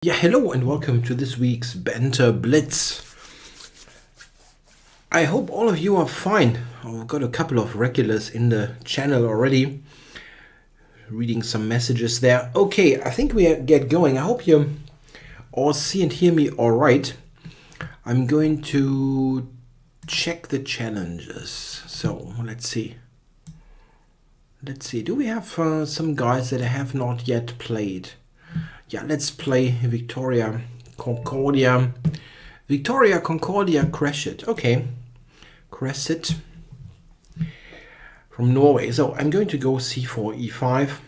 Yeah, hello and welcome to this week's Banter Blitz. I hope all of you are fine. I've got a couple of regulars in the channel already. Reading some messages there. Okay, I think we get going. I hope you all see and hear me all right. I'm going to check the challenges. So, let's see. Do we have some guys that I have not yet played? Yeah, let's play Victoria Concordia. Victoria Concordia Crescit. Okay. Crescit from Norway. So I'm going to go c4, e5.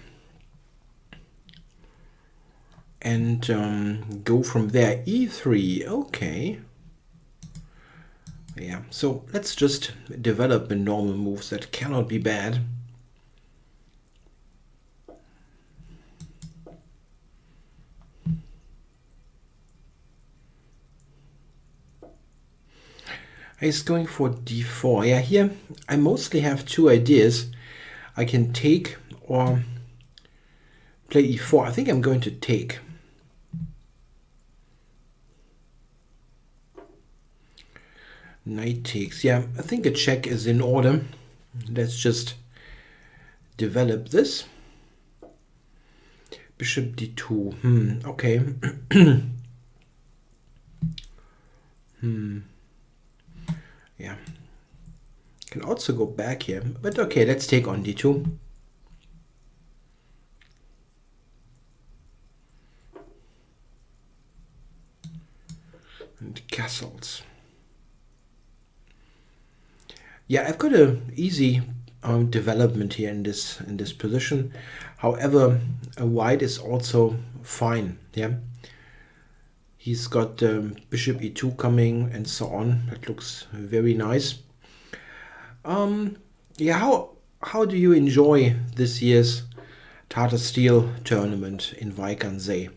And go from there. e3. Okay. Yeah, so let's just develop the normal moves. That cannot be bad. He's going for d4. Yeah, here I mostly have two ideas. I can take or play e4. I think I'm going to take. Knight takes. Yeah, I think a check is in order. Let's just develop this. Bishop d2. Okay. Yeah. Can also go back here. But okay, let's take on d2. And castles. Yeah, I've got an easy development here in this position. However, white is also fine. Yeah, he's got bishop e2 coming and so on. That looks very nice. Yeah, how do you enjoy this year's Tata Steel tournament in Weikernsee?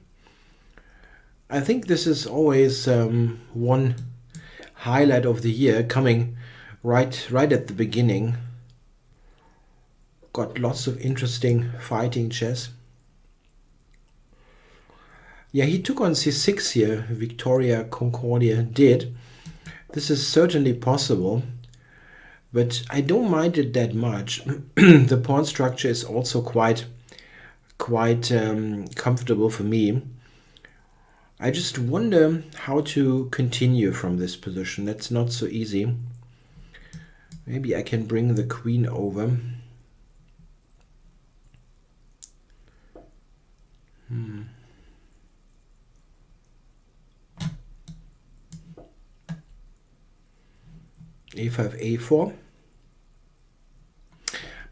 I think this is always one highlight of the year, coming right at the beginning. Got lots of interesting fighting chess. Yeah, he took on c6 here. Victoria Concordia did. This is certainly possible, but I don't mind it that much. The pawn structure is also quite comfortable for me. I just wonder how to continue from this position. That's not so easy. Maybe I can bring the queen over. a5, a4.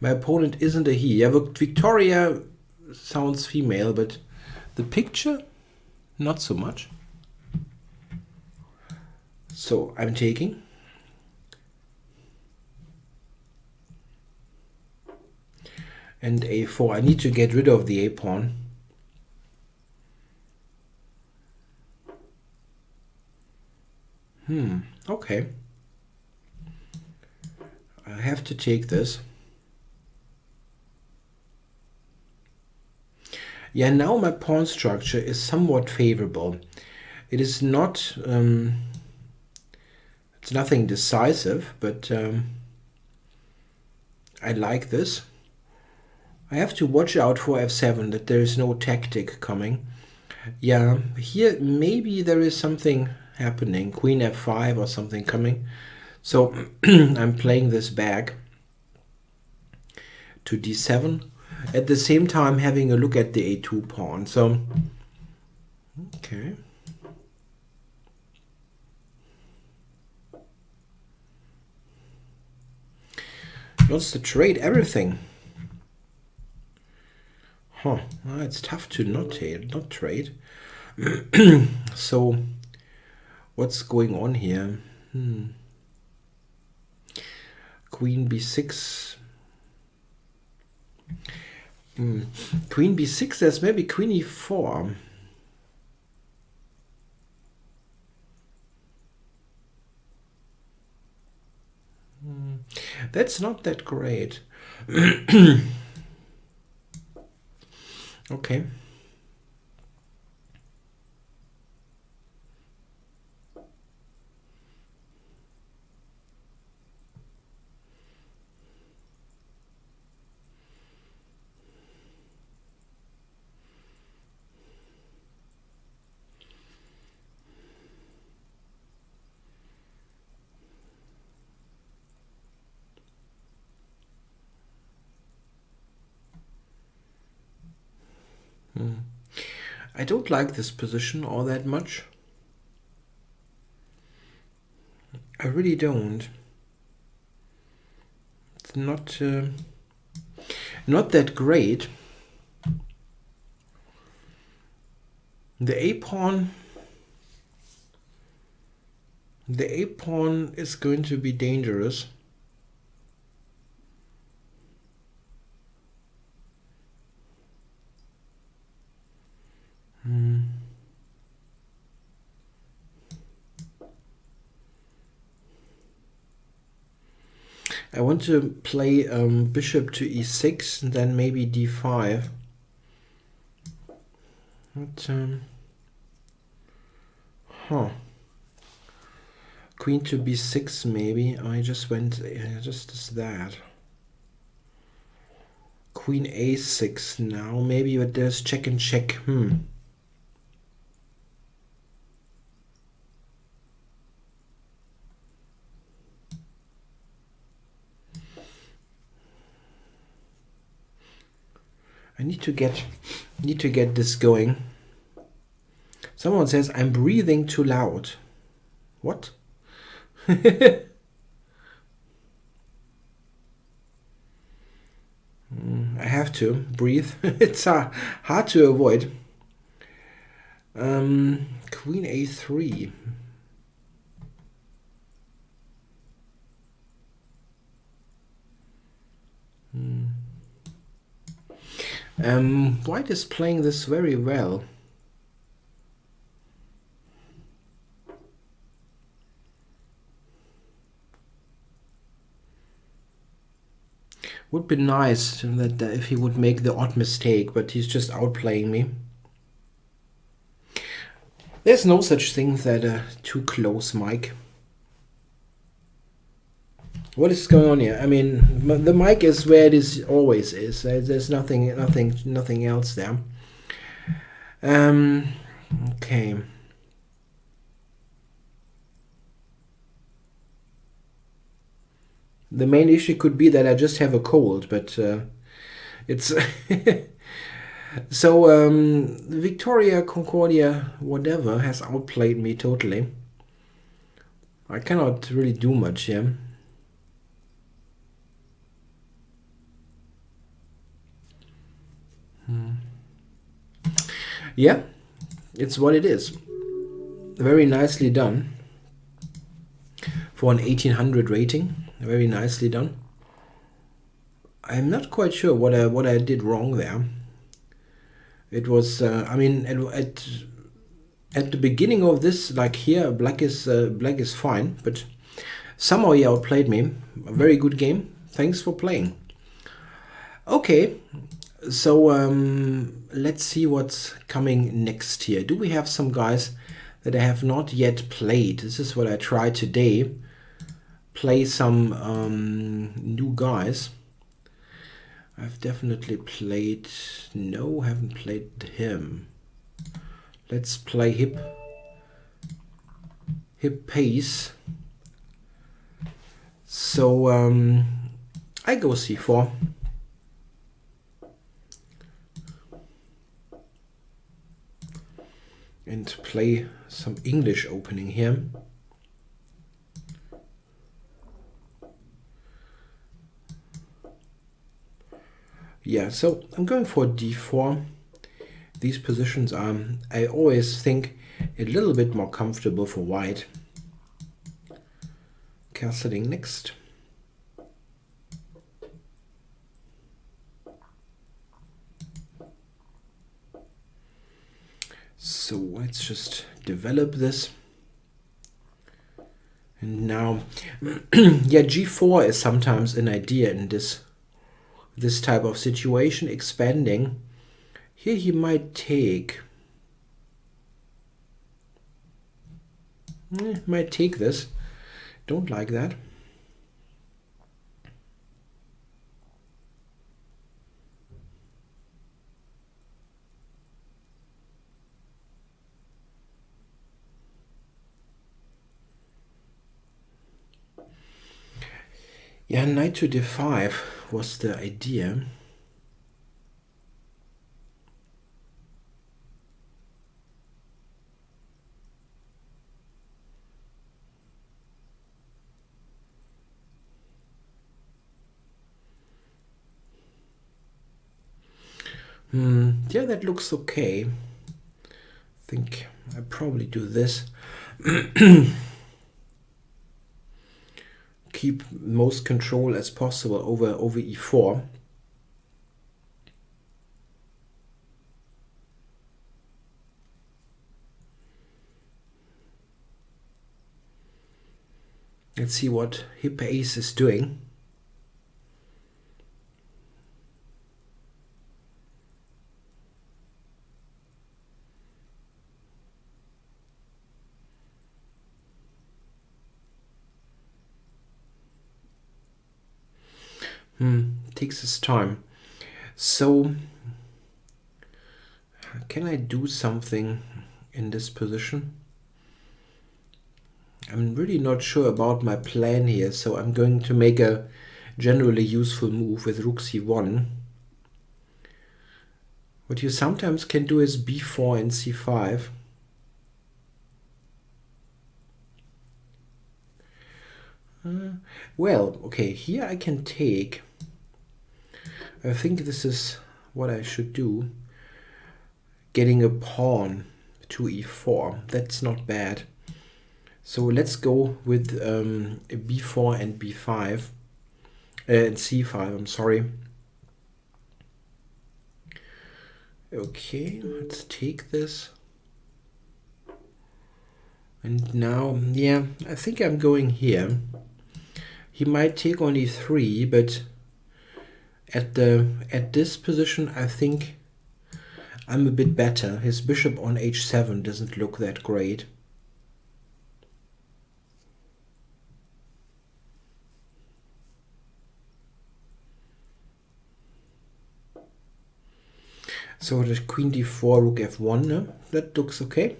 My opponent isn't a he. Yeah, Victoria sounds female, but the picture, not so much. So I'm taking. And a4. I need to get rid of the a-pawn. Okay. I have to take this. Yeah, now my pawn structure is somewhat favorable. It is not, it's nothing decisive, but I like this. I have to watch out for f7, that there is no tactic coming. Yeah, here maybe there is something happening. Queen f5 or something coming. So I'm playing this back to d7. At the same time having a look at the a2 pawn. So, okay. He wants to trade everything. Huh, well, it's tough to not trade. So, what's going on here? Queen b6. Queen b6, there's maybe queen e4. That's not that great. Okay. I don't like this position all that much. I really don't. It's not that great. The a-pawn is going to be dangerous. I want to play bishop to e6 and then maybe d5. But, queen to b6 maybe. I just went just as that. Queen a6 now maybe, but there's check and check. I need to get this going. Someone says I'm breathing too loud. What? I have to breathe. It's hard to avoid. Queen a3. White is playing this very well. Would be nice that if he would make the odd mistake, but he's just outplaying me. There's no such thing that too close mic. What is going on here? I mean, the mic is where it is always is. There's nothing else there. Okay. The main issue could be that I just have a cold, but it's so Victoria, Concordia, whatever has outplayed me totally. I cannot really do much here. Yeah, it's what it is. Very nicely done for an 1800 rating. Very nicely done. I'm not quite sure what I did wrong there. It was I mean at the beginning of this, like here, black is fine, but somehow he outplayed me. A very good game. Thanks for playing. Okay, so let's see what's coming next here. Do we have some guys that I have not yet played? This is what I tried today. Play some new guys. I've definitely played... No, haven't played him. Let's play hip pace. So I go c4. And play some English opening here. Yeah, so I'm going for d4. These positions are, I always think, a little bit more comfortable for white. Castling next. So let's just develop this. And now, yeah, g4 is sometimes an idea in this type of situation, expanding. Here he might take. Might take this. Don't like that. Yeah, knight to d5 was the idea. Yeah, that looks okay. I think I probably do this. Keep most control as possible over e4. Let's see what hip ace is doing. Takes his time. So can I do something in this position? I'm really not sure about my plan here, so I'm going to make a generally useful move with rook c1. What you sometimes can do is b4 and c5. Well, okay, here I can take. I think this is what I should do. Getting a pawn to e4. That's not bad. So let's go with b4 and b5. And c5, I'm sorry. Okay, let's take this. And now, yeah, I think I'm going here. He might take on e3, but at this position, I think I'm a bit better. His bishop on h7 doesn't look that great. So the queen d4, rook f1, no? That looks okay.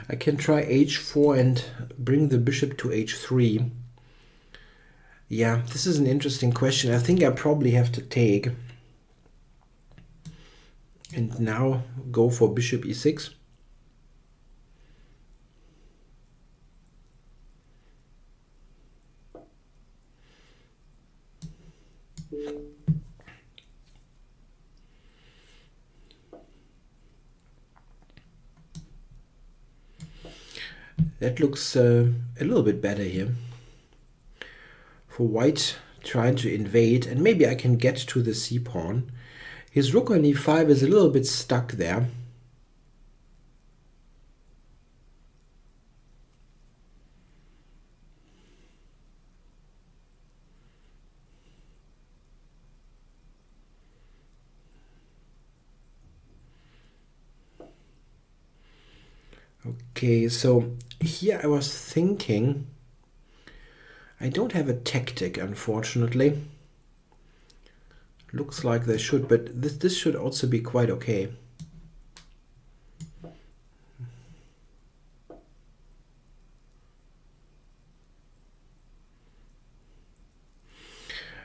I can try h4 and bring the bishop to h3. Yeah, this is an interesting question. I think I probably have to take. And now go for bishop e6. That looks a little bit better here. For white trying to invade, and maybe I can get to the c-pawn. His rook on e5 is a little bit stuck there. Okay, so here I was thinking, I don't have a tactic, unfortunately. Looks like they should, but this should also be quite okay.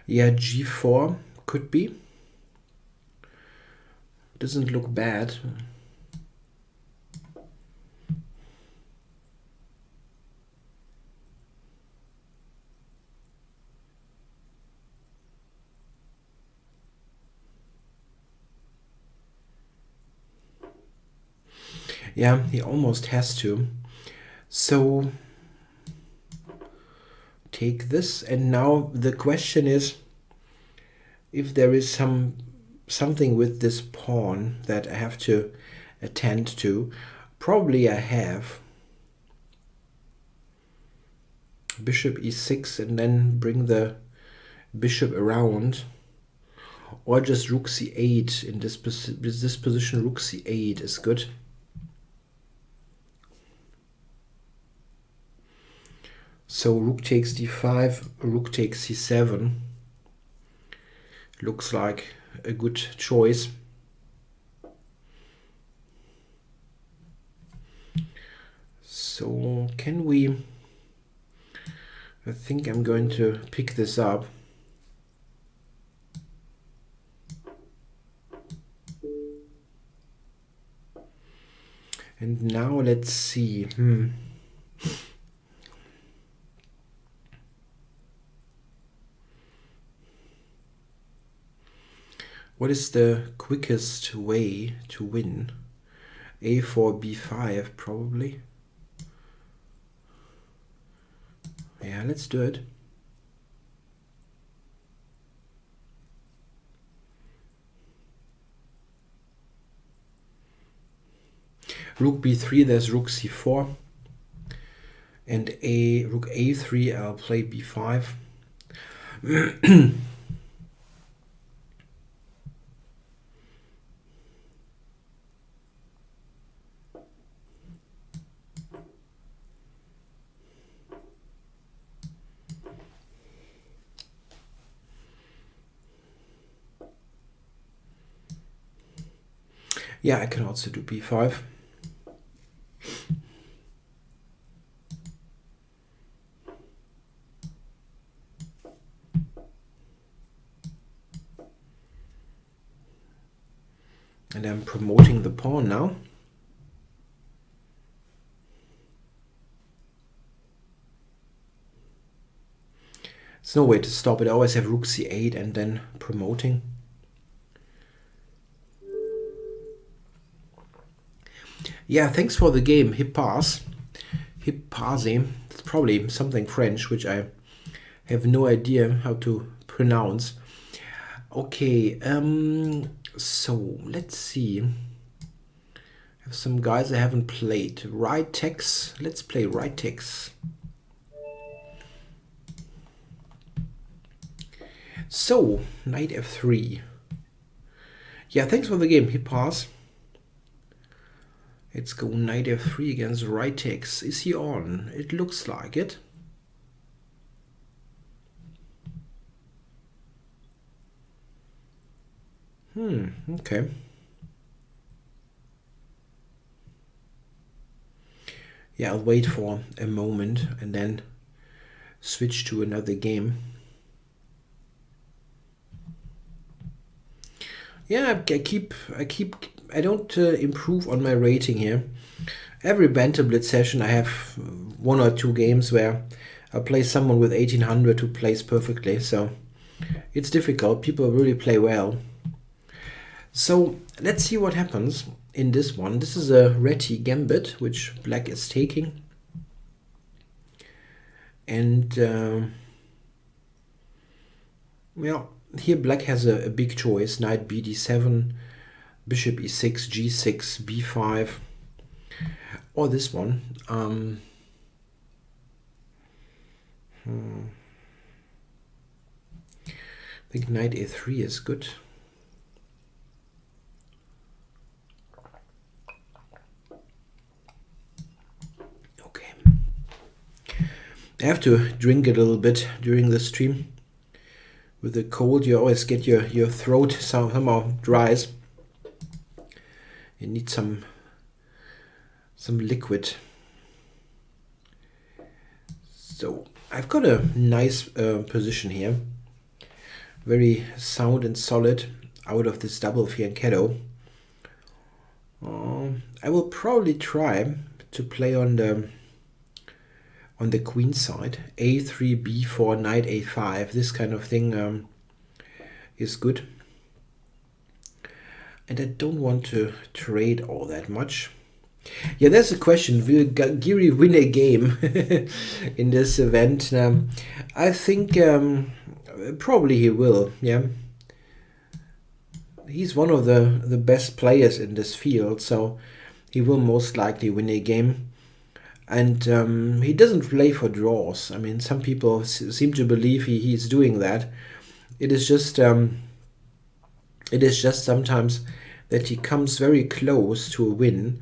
Yeah, g4 could be. Doesn't look bad. Yeah, he almost has to. So take this, and now the question is if there is something with this pawn that I have to attend to. Probably I have. Bishop e6 and then bring the bishop around. Or just rook c8. In this position, rook c8 is good. So rook takes d5, rook takes c7. Looks like a good choice. So can we... I think I'm going to pick this up. And now let's see. What is the quickest way to win? A4, B5, probably. Yeah, let's do it. Rook B3, there's Rook C4. And Rook A3, I'll play B5. Yeah, I can also do B5. And I'm promoting the pawn now. There's no way to stop it. I always have Rook C8 and then promoting. Yeah, thanks for the game, Hippas. Hippasi. It's probably something French, which I have no idea how to pronounce. Okay, so let's see. I have some guys I haven't played. Réti. Let's play Réti. So, knight f3. Yeah, thanks for the game, Hippas. Let's go knight f3 against Réti. Is he on? It looks like it. Okay. Yeah, I'll wait for a moment and then switch to another game. Yeah, I don't improve on my rating here. Every Banter Blitz session I have 1 or 2 games where I play someone with 1800 who plays perfectly, so it's difficult. People really play well. So let's see what happens in this one. This is a Réti gambit, which black is taking. And well, here black has a big choice. Knight b d7, bishop e6, g6, b5, or this one. I think knight a3 is good. Okay. I have to drink a little bit during the stream. With the cold, you always get your throat somehow dries. You need some liquid. So I've got a nice position here. Very sound and solid out of this double fianchetto. I will probably try to play on the queen side. a3, b4, knight a5. This kind of thing is good. And I don't want to trade all that much. Yeah, there's a question. Will Giri win a game in this event? I think probably he will. Yeah, he's one of the best players in this field, so he will most likely win a game. And he doesn't play for draws. I mean, some people seem to believe he's doing that. It is just sometimes that he comes very close to a win,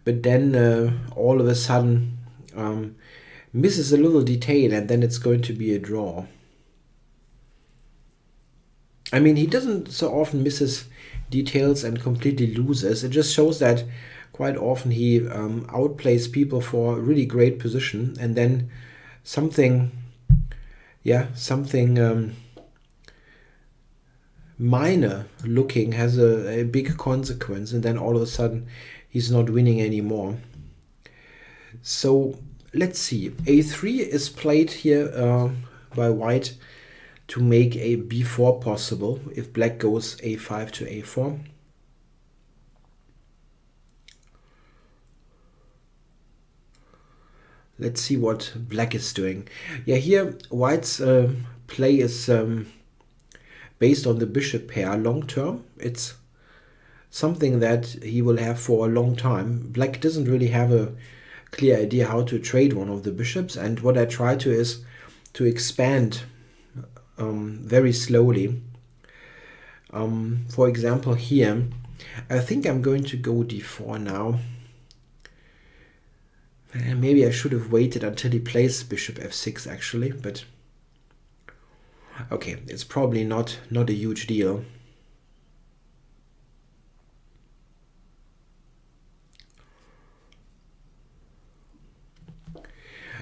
but then all of a sudden misses a little detail, and then it's going to be a draw. I mean, he doesn't so often misses details and completely loses. It just shows that quite often he outplays people for a really great position, and then something minor looking has a big consequence, and then all of a sudden he's not winning anymore. So let's see. A3 is played here by white to make a b4 possible if black goes a5 to a4. Let's see what black is doing. Yeah, here white's play is based on the bishop pair long term. It's something that he will have for a long time. Black doesn't really have a clear idea how to trade one of the bishops, and what I try to is to expand very slowly. For example, here I think I'm going to go d4 now. Maybe I should have waited until he plays bishop f6 actually, but okay, it's probably not a huge deal.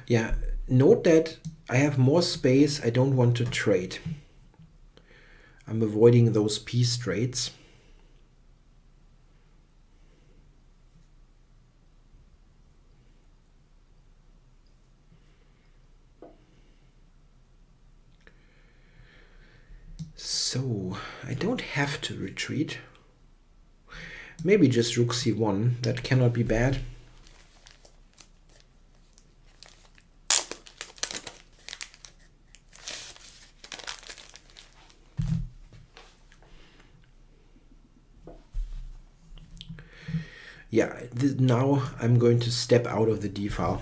Yeah, note that I have more space. I don't want to trade. I'm avoiding those piece trades. So I don't have to retreat. Maybe just rook c1. That cannot be bad. Yeah, now I'm going to step out of the d file.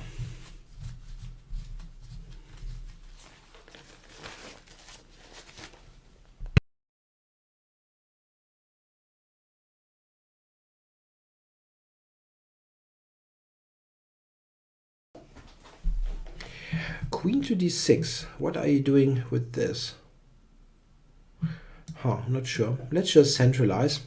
Queen to d6. What are you doing with this? Huh, not sure. Let's just centralize.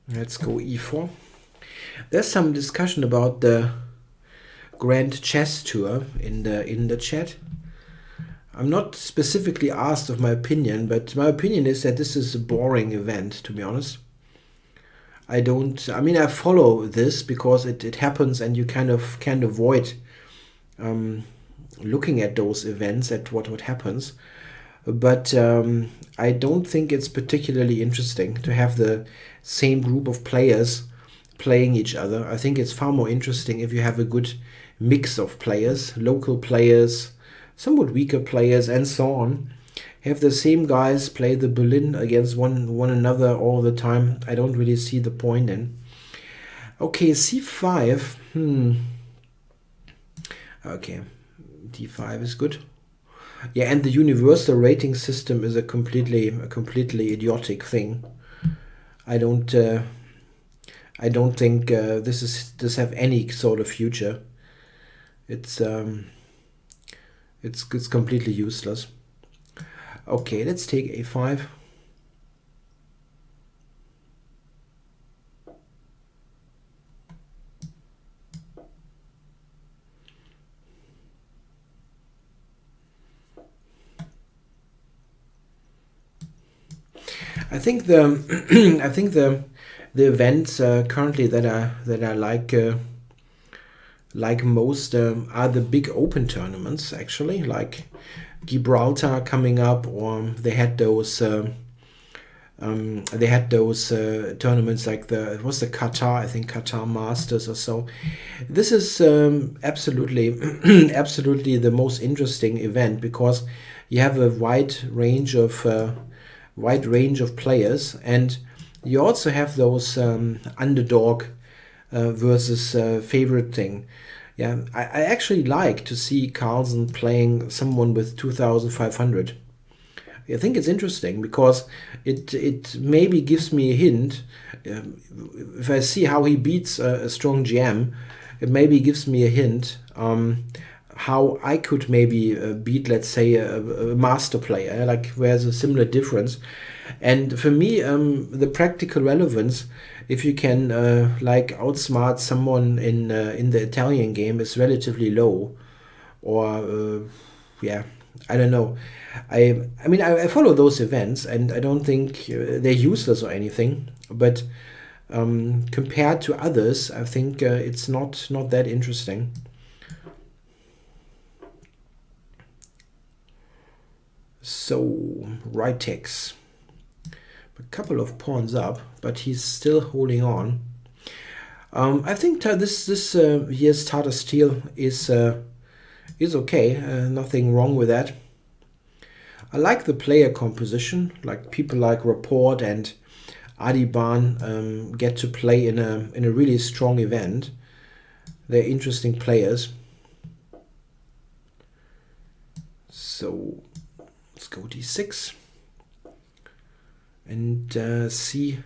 Let's go e4. There's some discussion about the Grand Chess Tour in the chat. I'm not specifically asked of my opinion, but my opinion is that this is a boring event, to be honest. I mean, I follow this because it happens and you kind of can't avoid looking at those events, at what happens. But I don't think it's particularly interesting to have the same group of players playing each other. I think it's far more interesting if you have a good mix of players, local players, somewhat weaker players, and so on. Have the same guys play the Berlin against one another all the time. I don't really see the point in. Okay, c5. Okay, d5 is good. Yeah, and the universal rating system is a completely idiotic thing. I don't think this have any sort of future. It's completely useless. Okay, let's take a5. I think the events currently that I like most are the big open tournaments, actually, like Gibraltar coming up, or they had those tournaments like it was the Qatar, I think Qatar Masters or so. This is absolutely absolutely the most interesting event because you have a wide range of players, and you also have those underdog versus favorite thing. Yeah, I actually like to see Carlsen playing someone with 2,500. I think it's interesting because it maybe gives me a hint. If I see how he beats a strong GM, it maybe gives me a hint how I could maybe beat, let's say, a master player, like where there's a similar difference. And for me, the practical relevance if you can like outsmart someone in the Italian game is relatively low, or yeah, I don't know. I mean I follow those events and I don't think they're useless or anything, but compared to others, I think it's not that interesting. So Réti, a couple of pawns up, but he's still holding on. I think this year's Tata Steel is okay. Nothing wrong with that. I like the player composition. Like people like Rapport and Adiban get to play in a really strong event. They're interesting players. So let's go d6 and see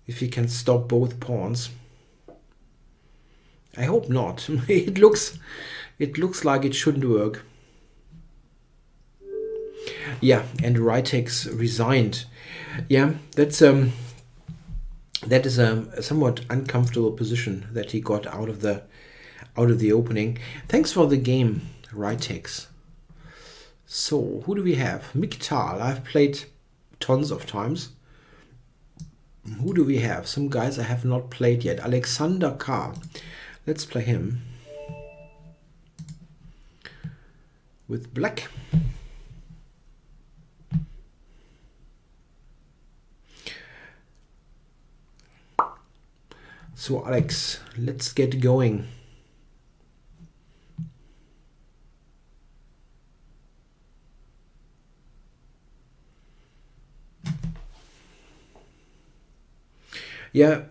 if he can stop both pawns. I hope not. It looks like it shouldn't work. Yeah, and Réti resigned. Yeah, that is a somewhat uncomfortable position that he got out of the opening. Thanks for the game, Réti. So who do we have? Miktal. I've played tons of times. Who do we have? Some guys I have not played yet. Alexander K. Let's play him with black. So Alex, let's get going. Yeah,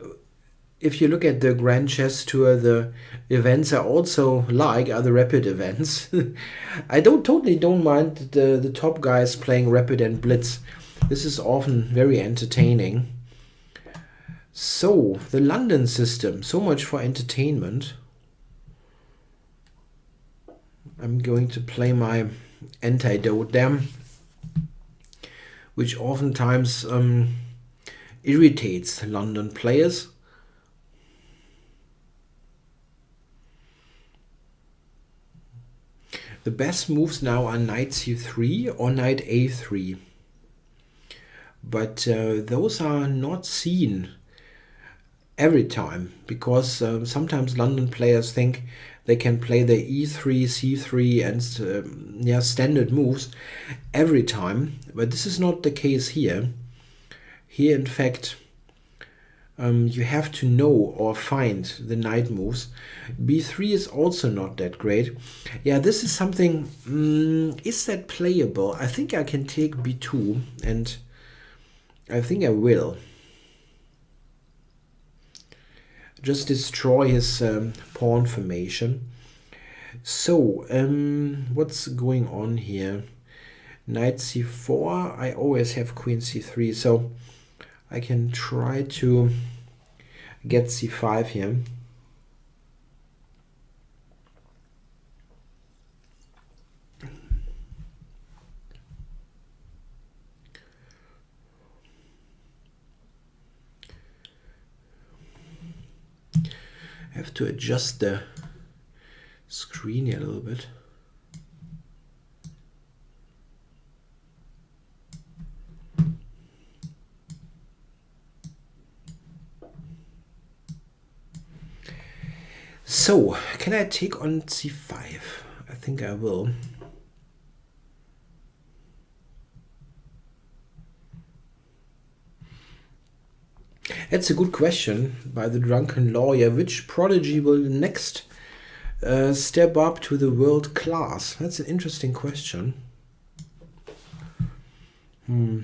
if you look at the Grand Chess Tour, the events I also like are the rapid events. I totally don't mind the top guys playing rapid and blitz. This is often very entertaining. So, the London system, so much for entertainment. I'm going to play my antidote there, which oftentimes irritates London players. The best moves now are knight c3 or knight a3. But those are not seen every time, because sometimes London players think they can play the e3, c3 and yeah, standard moves every time. But this is not the case here. Here, in fact, you have to know or find the knight moves. b3 is also not that great. Yeah, this is something... is that playable? I think I can take b2, and I think I will. Just destroy his pawn formation. So, what's going on here? Knight c4. I always have queen c3, so I can try to get c5 here. I have to adjust the screen here a little bit. So, can I take on c5? I think I will. That's a good question by the drunken lawyer. Which prodigy will next step up to the world class? That's an interesting question. I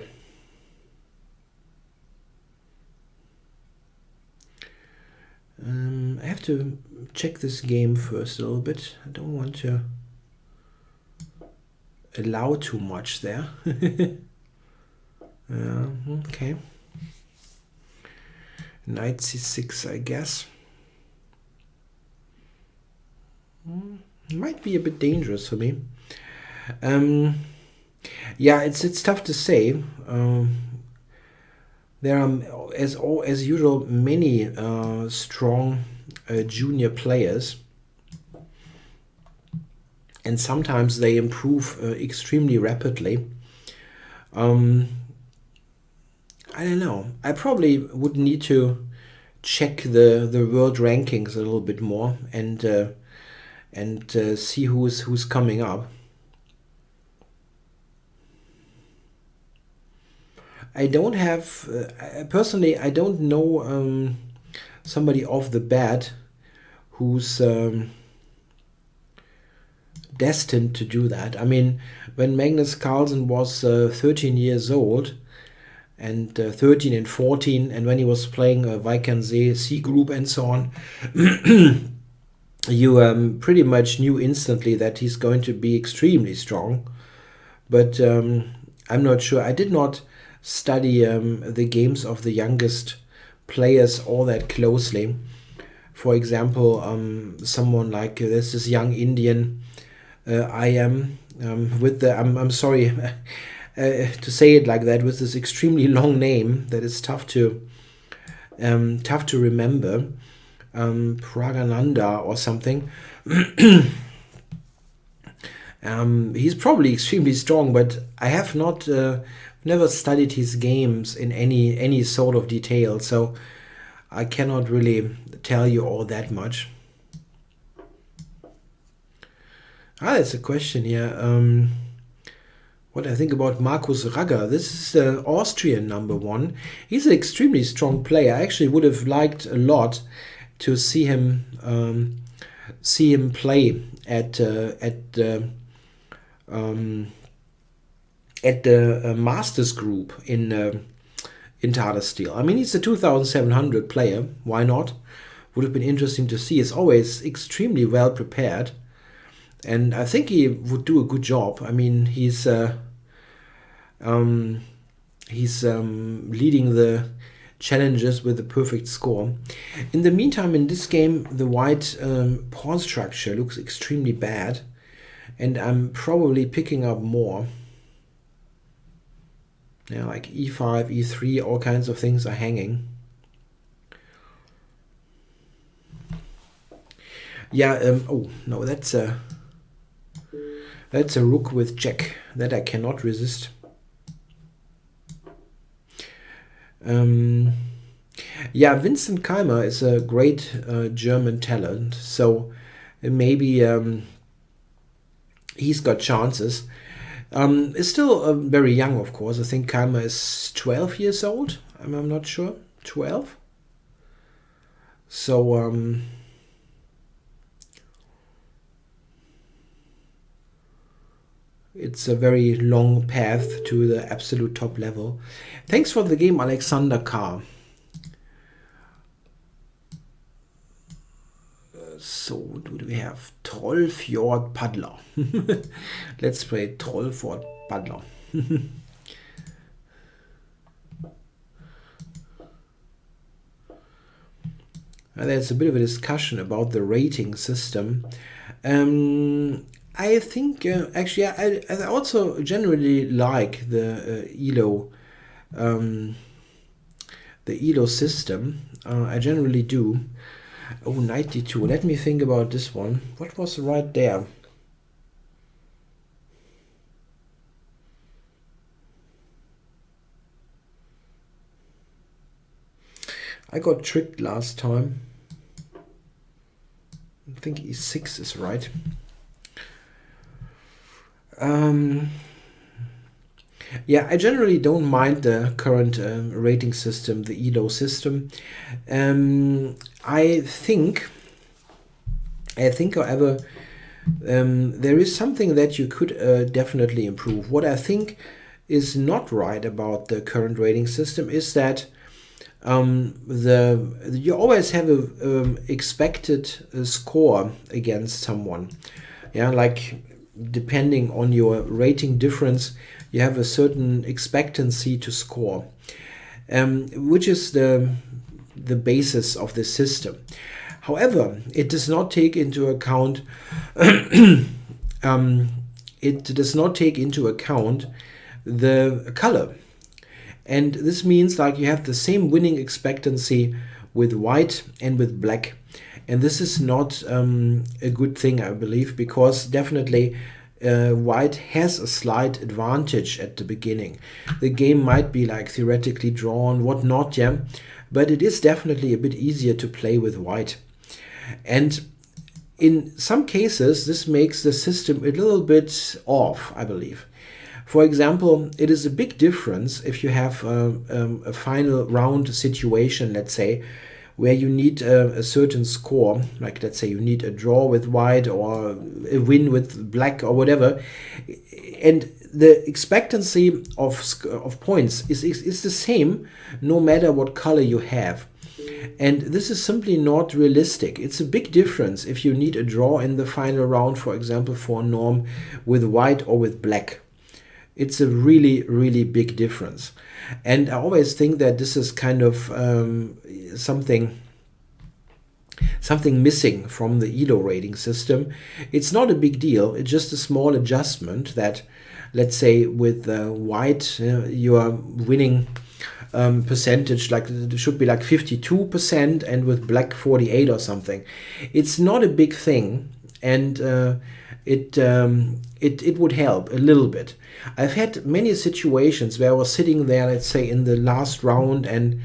have to check this game first a little bit. I don't want to allow too much there. Okay. Knight c6, I guess. Might be a bit dangerous for me. Yeah, it's tough to say. there are, as usual, many strong junior players, and sometimes they improve extremely rapidly. I don't know. I probably would need to check the world rankings a little bit more and see who's coming up. I don't have personally. I don't know somebody off the bat who's destined to do that. I mean, when Magnus Carlsen was 13 years old, and 13 and 14, and when he was playing Weikannsee C group and so on, you pretty much knew instantly that he's going to be extremely strong. But I'm not sure. I did not study the games of the youngest players all that closely. For example, someone like there's this young Indian. I'm sorry to say it like that, with this extremely long name that is tough to remember. Pragananda or something. He's probably extremely strong, but I have not never studied his games in any sort of detail, so I cannot really tell you all that much. That's a question here. What I think about Markus Ragger. This is the Austrian #1. He's an extremely strong player. I actually would have liked a lot to see him play at the Masters group in Tata Steel. I mean, he's a 2,700 player. Why not? Would have been interesting to see. He's always extremely well prepared. And I think he would do a good job. I mean, he's leading the challenges with a perfect score. In the meantime, in this game, the white pawn structure looks extremely bad, and I'm probably picking up more. Yeah, like e5, e3, all kinds of things are hanging. Yeah. Oh no, that's a rook with check that I cannot resist. Yeah, Vincent Keimer is a great German talent, so maybe he's got chances. Is still very young, of course. I think Keimer is 12 years old. I'm not sure. 12. So it's a very long path to the absolute top level. Thanks for the game, Alexander K. So, what do we have? Trollfjord Paddler. Let's play Trollfjord Paddler. There's a bit of a discussion about the rating system. I think actually I also generally like the ELO system. I generally do. Oh, knight d2. Let me think about this one. What was right there? I got tricked last time. I think e6 is right. Yeah, I generally don't mind the current rating system, the ELO system. I think, however, there is something that you could definitely improve. What I think is not right about the current rating system is that you always have a expected score against someone. Yeah, like depending on your rating difference, you have a certain expectancy to score, which is the basis of the system. However, it does not take into account the color. And this means like you have the same winning expectancy with white and with black. And this is not a good thing, I believe, because definitely white has a slight advantage at the beginning. The game might be like theoretically drawn, whatnot, yeah, but it is definitely a bit easier to play with white. And in some cases, this makes the system a little bit off, I believe. For example, it is a big difference if you have a final round situation, let's say, where you need a certain score, like let's say you need a draw with white or a win with black or whatever, and the expectancy of points is the same no matter what color you have. And this is simply not realistic. It's a big difference if you need a draw in the final round, for example, for a norm with white or with black. It's a really, really big difference. And I always think that this is kind of something missing from the ELO rating system. It's not a big deal. It's just a small adjustment that, let's say, with white, you are winning percentage, like it should be like 52%, and with black 48 or something. It's not a big thing, and it would help a little bit. I've had many situations where I was sitting there, let's say in the last round, and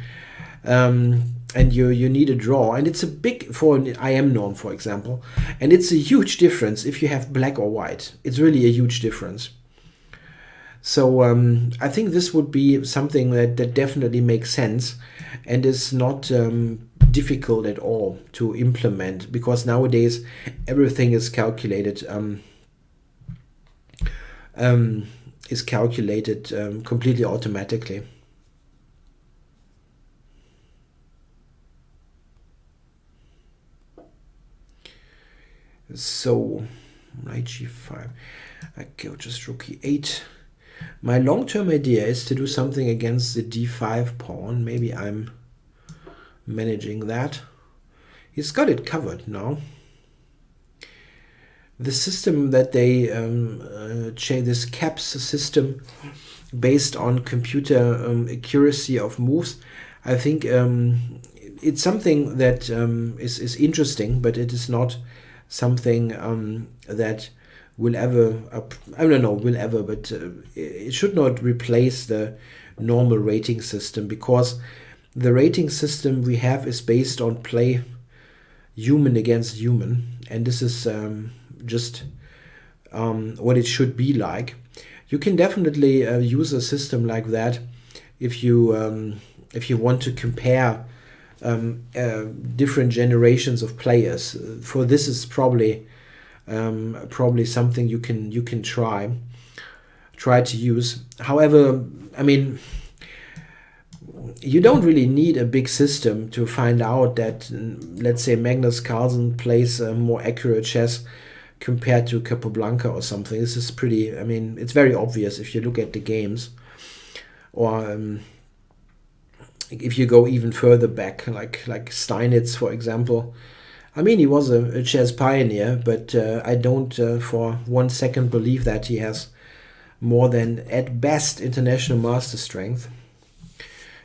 you need a draw, and it's a big, for an IM norm, for example, and it's a huge difference if you have black or white. It's really a huge difference. So I think this would be something that definitely makes sense and is not difficult at all to implement, because nowadays everything is calculated completely automatically. So knight g5, I go just rook e8. My long-term idea is to do something against the d5 pawn. Maybe I'm managing that. He's got it covered now. The system that they this CAPS system based on computer accuracy of moves, I think it's something that is interesting, but it is not something that will ever, I don't know, will ever, but it should not replace the normal rating system, because the rating system we have is based on play human against human, and this is just what it should be like. You can definitely use a system like that if you want to compare different generations of players. For this is probably something you can try to use. However, I mean, you don't really need a big system to find out that, let's say, Magnus Carlsen plays more accurate chess compared to Capablanca or something. This is pretty, I mean, it's very obvious if you look at the games. Or if you go even further back, like Steinitz, for example. I mean, he was a chess pioneer, but I don't for 1 second believe that he has more than, at best, international master strength.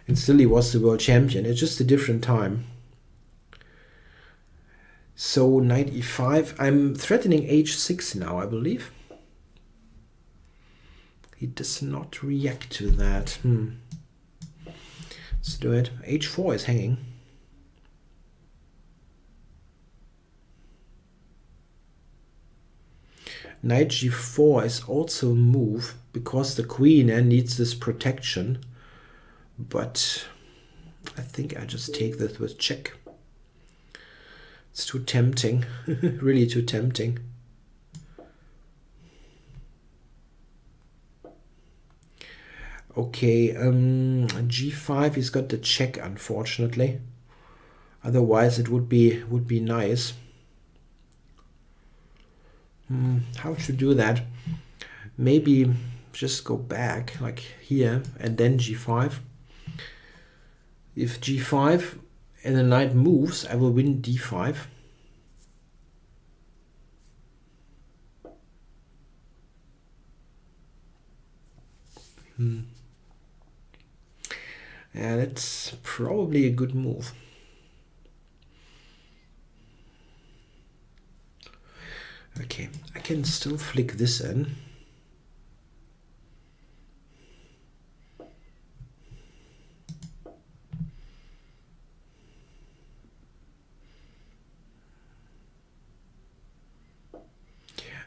And still he was the world champion. It's just a different time. So knight e5. I'm threatening h6 now, I believe. He does not react to that. Let's do it. h4 is hanging. Knight g4 is also a move, because the queen needs this protection. But I think I just take this with check. It's too tempting. Really too tempting. Okay, g5, he's got the check, unfortunately. Otherwise it would be nice. How to do that? Maybe just go back, like here, and then g5. If g5 and the knight moves, I will win d5. And it's probably a good move. Okay, I can still flick this in.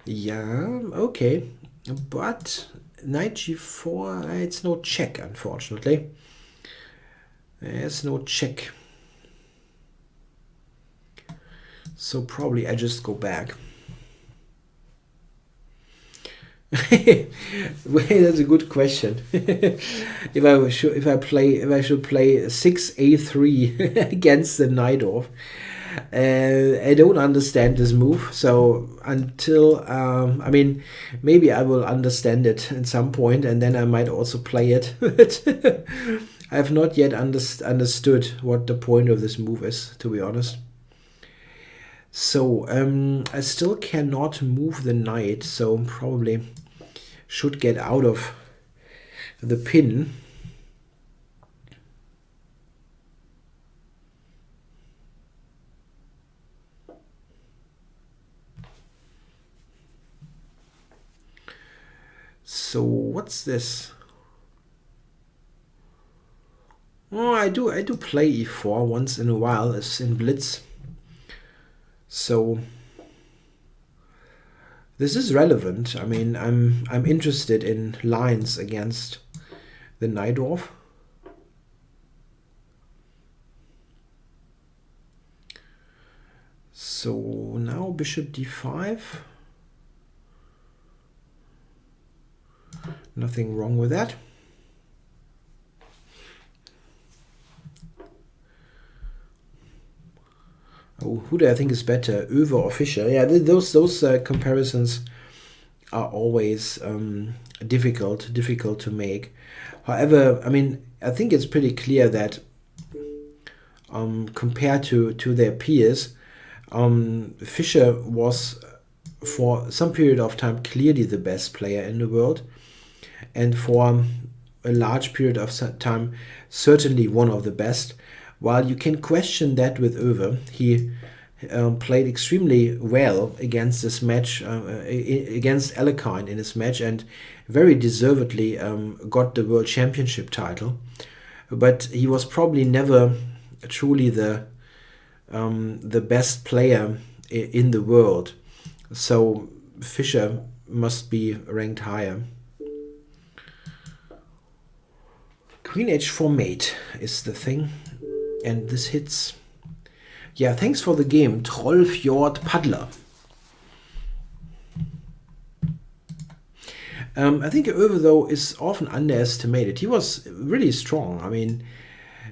Yeah, okay. But knight g4, it's no check, unfortunately. There's no check. So probably I just go back. Well, that's a good question. if I should play 6a3 against the knight off. I don't understand this move, so until I mean, maybe I will understand it at some point, and then I might also play it. But I have not yet understood what the point of this move is, to be honest. So I still cannot move the knight, so probably should get out of the pin. So what's this? Oh, I do play e4 once in a while, as in Blitz. So this is relevant. I mean, I'm interested in lines against the knight off. So now bishop d5. Nothing wrong with that. Oh, who do I think is better, Oewe or Fischer? Yeah, those comparisons are always difficult to make. However, I mean, I think it's pretty clear that compared to their peers, Fischer was for some period of time clearly the best player in the world, and for a large period of time certainly one of the best. While you can question that with Oewe, he played extremely well against this match, against Alekhine in this match, and very deservedly got the World Championship title. But he was probably never truly the best player in the world. So Fischer must be ranked higher. Queen h4 mate is the thing. And this hits. Yeah, thanks for the game, Trollfjord Paddler. I think Oewe, though, is often underestimated. He was really strong. I mean,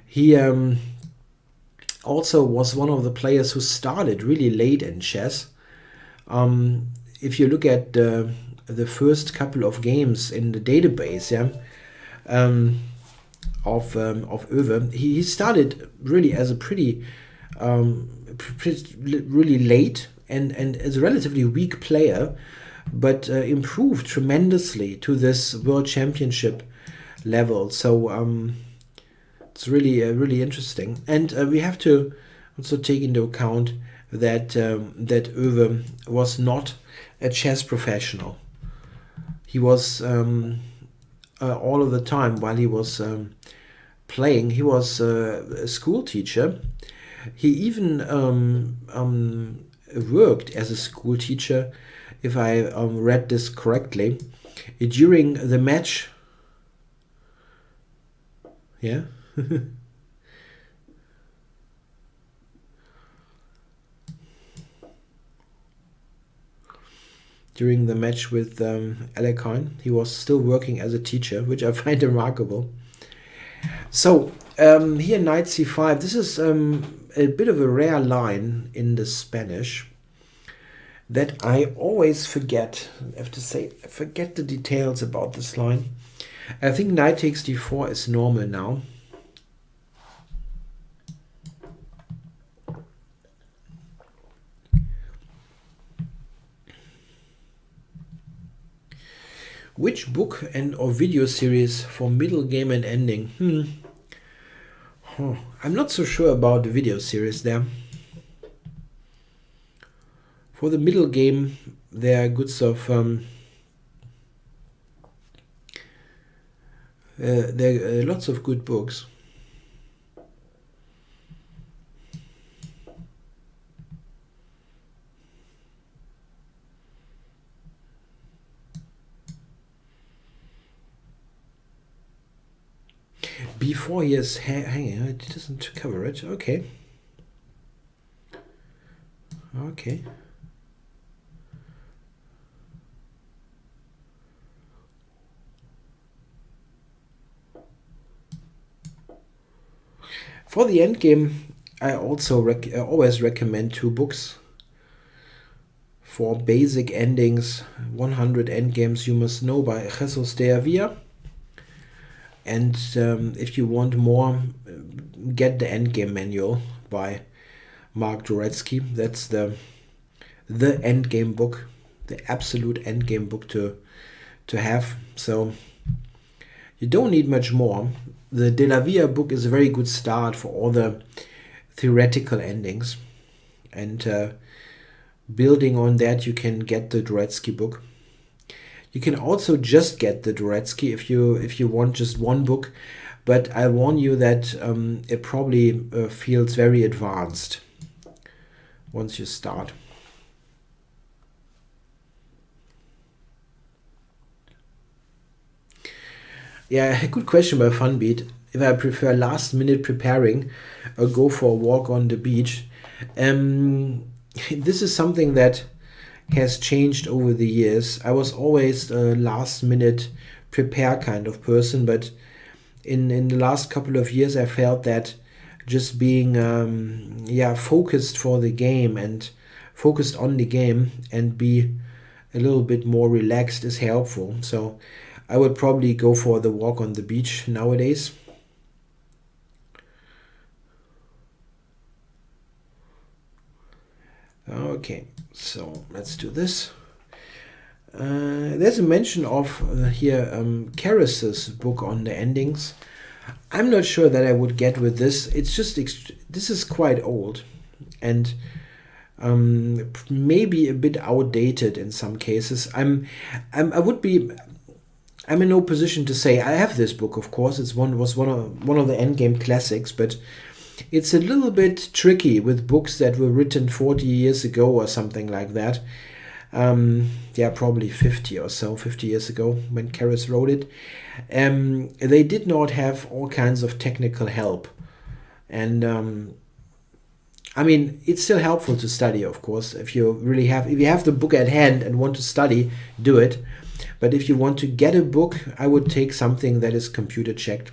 he also was one of the players who started really late in chess. If you look at the first couple of games in the database, yeah, of Oewe, he started really as a pretty really late and as a relatively weak player, but improved tremendously to this World Championship level. So it's really really interesting, and we have to also take into account that that Oewe was not a chess professional. He was all of the time while he was playing, he was a school teacher. He even worked as a school teacher, if I read this correctly, during the match. Yeah. During the match with Alekhine, he was still working as a teacher, which I find remarkable. So here knight c5. This is a bit of a rare line in the Spanish that I always forget. I have to say, I forget the details about this line. I think knight takes d4 is normal now. Which book and or video series for middle game and ending? I'm not so sure about the video series there. For the middle game, there are good stuff. There are lots of good books. Before he is hanging, it doesn't cover it. Okay. Okay. For the endgame, I also always recommend 2 books. For basic endings, 100 Endgames You Must Know by Jesús. And if you want more, get the Endgame Manual by Mark Dvoretsky. That's the endgame book, the absolute endgame book to have. So you don't need much more. The De La Via book is a very good start for all the theoretical endings. And building on that, you can get the Dvoretsky book. You can also just get the Dvoretsky if you want just one book. But I warn you that it probably feels very advanced once you start. Yeah, a good question by Funbeat. If I prefer last minute preparing or go for a walk on the beach. This is something that has changed over the years. I was always a last minute prepare kind of person, but in the last couple of years I felt that just being focused for the game and focused on the game and be a little bit more relaxed is helpful. So I would probably go for the walk on the beach nowadays. Okay, so let's do this. There's a mention of here Karas's book on the endings. I'm not sure that I would get with this. It's just this is quite old and maybe a bit outdated in some cases. I'm in no position to say I have this book. Of course, it's one of the endgame classics, but it's a little bit tricky with books that were written 40 years ago or something like that. Probably 50 years ago when Karas wrote it. They did not have all kinds of technical help. And I mean, it's still helpful to study, of course. If you have the book at hand and want to study, do it. But if you want to get a book, I would take something that is computer checked.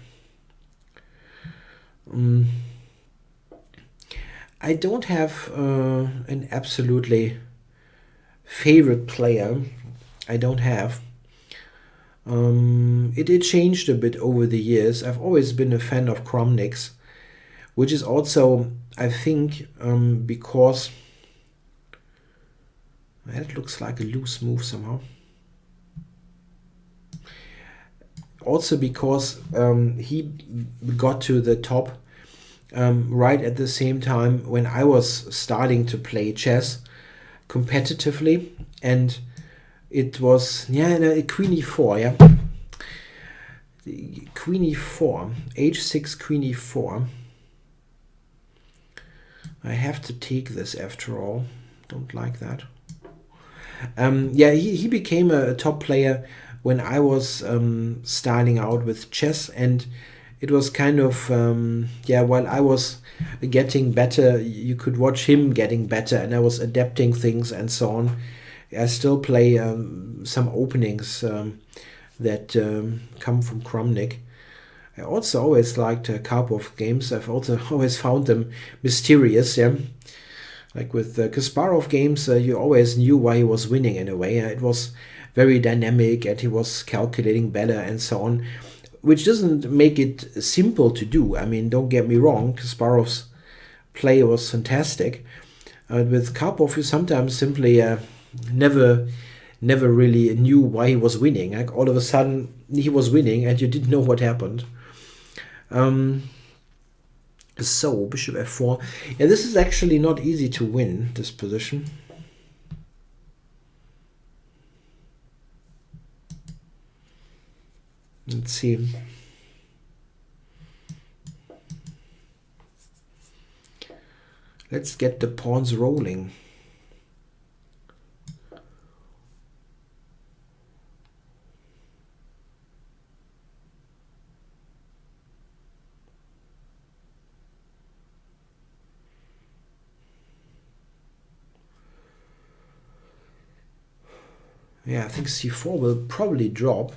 I don't have an absolutely favorite player. I don't have. It changed a bit over the years. I've always been a fan of Kramnik's, which is also, I think, because that looks like a loose move somehow. Also because he got to the top right at the same time when I was starting to play chess competitively, and it was queen e4, queen e4, h6, queen e4. I have to take this after all. Don't like that. He became a top player when I was starting out with chess, and it was kind of while I was getting better, you could watch him getting better, and I was adapting things and so on. I still play some openings that come from Kramnik. I also always liked Karpov games. I've also always found them mysterious. Like with Kasparov games, you always knew why he was winning in a way. It was very dynamic and he was calculating better and so on, which doesn't make it simple to do. I mean, don't get me wrong, Kasparov's play was fantastic. With Karpov, you sometimes simply never really knew why he was winning. Like all of a sudden he was winning and you didn't know what happened. So, bishop f4. Yeah, this is actually not easy to win, this position. Let's see. Let's get the pawns rolling. Yeah, I think c4 will probably drop.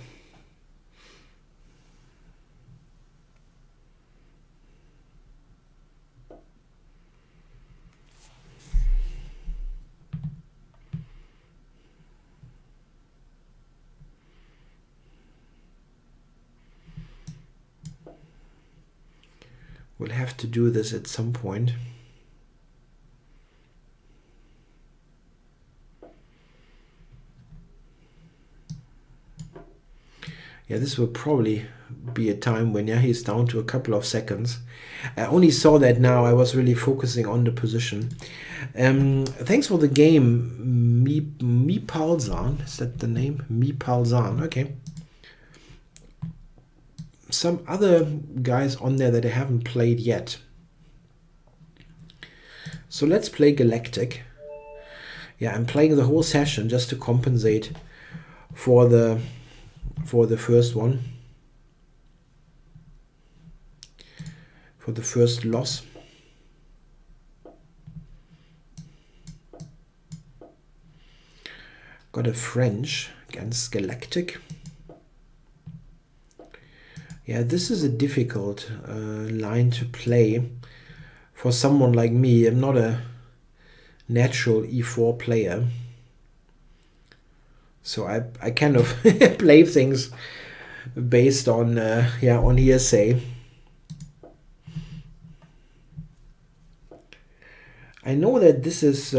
We'll have to do this at some point. Yeah, this will probably be a time when, yeah, he's down to a couple of seconds. I only saw that now. I was really focusing on the position. Thanks for the game, Mipalzan. Is that the name? Mipalzan. Okay. Some other guys on there that I haven't played yet. So let's play Galactic. Yeah, I'm playing the whole session just to compensate for the first one, for the first loss. Got a French against Galactic. Yeah, this is a difficult line to play for someone like me. I'm not a natural e4 player. So I kind of play things based on yeah, on hearsay. I know that this is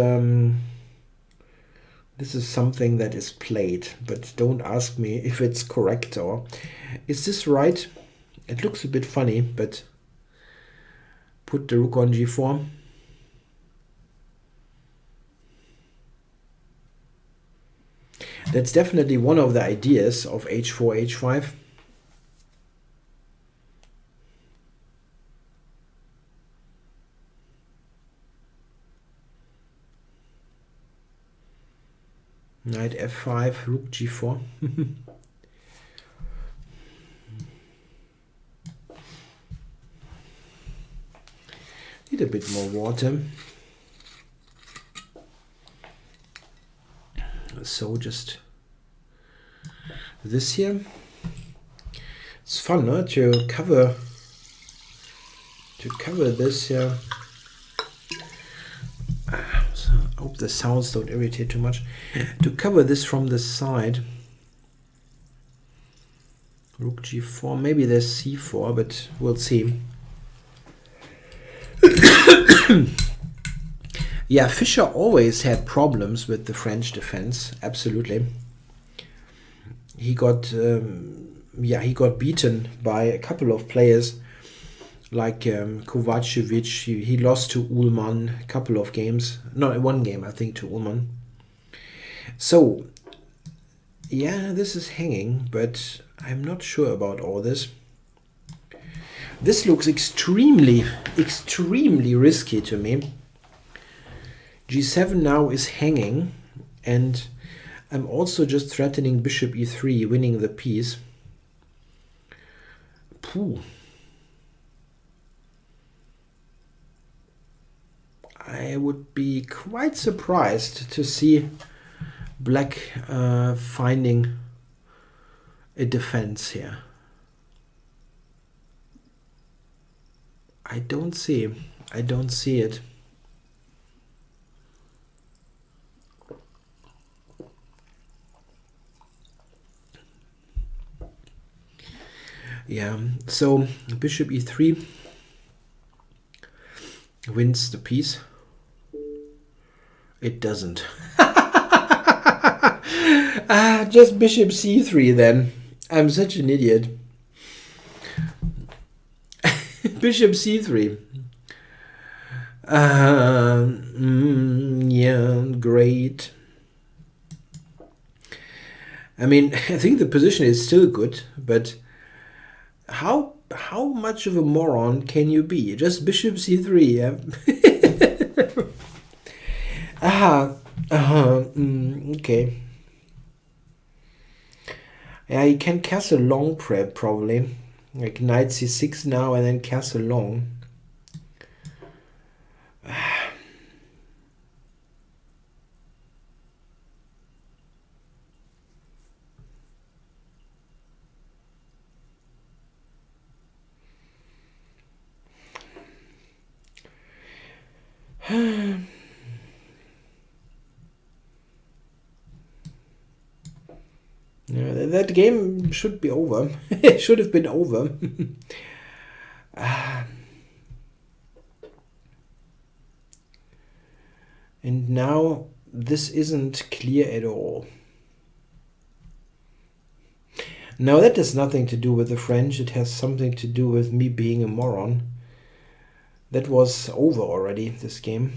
something that is played, but don't ask me if it's correct or is this right? It looks a bit funny, but put the rook on g4. That's definitely one of the ideas of h4, h5. Knight f5, rook g4. Need a bit more water. So just this here. It's fun, no? to cover this here. So I hope the sounds don't irritate too much. To cover this from the side. Rook g4. Maybe there's c4, but we'll see. Yeah, Fischer always had problems with the French defense. Absolutely. He got yeah, he got beaten by a couple of players like Kovacevic. He lost to Ullmann a couple of games. No, one game I think to Ullmann. So yeah, this is hanging, but I'm not sure about all this. This looks extremely risky to me. g7 now is hanging, and I'm also just threatening bishop e3, winning the piece. Pooh. I would be quite surprised to see black finding a defense here. I don't see it. Yeah, so bishop e3 wins the piece. It doesn't. Just bishop c3 then. I'm such an idiot. Bishop c3. Yeah, great. I mean, I think the position is still good, but how much of a moron can you be? Just bishop c3. Yeah? Okay. Yeah, you can castle long prep probably. Like knight c6 now and then castle long. Yeah, that game should be over. It should have been over. And now this isn't clear at all. Now that has nothing to do with the French. It has something to do with me being a moron. That was over already, this game.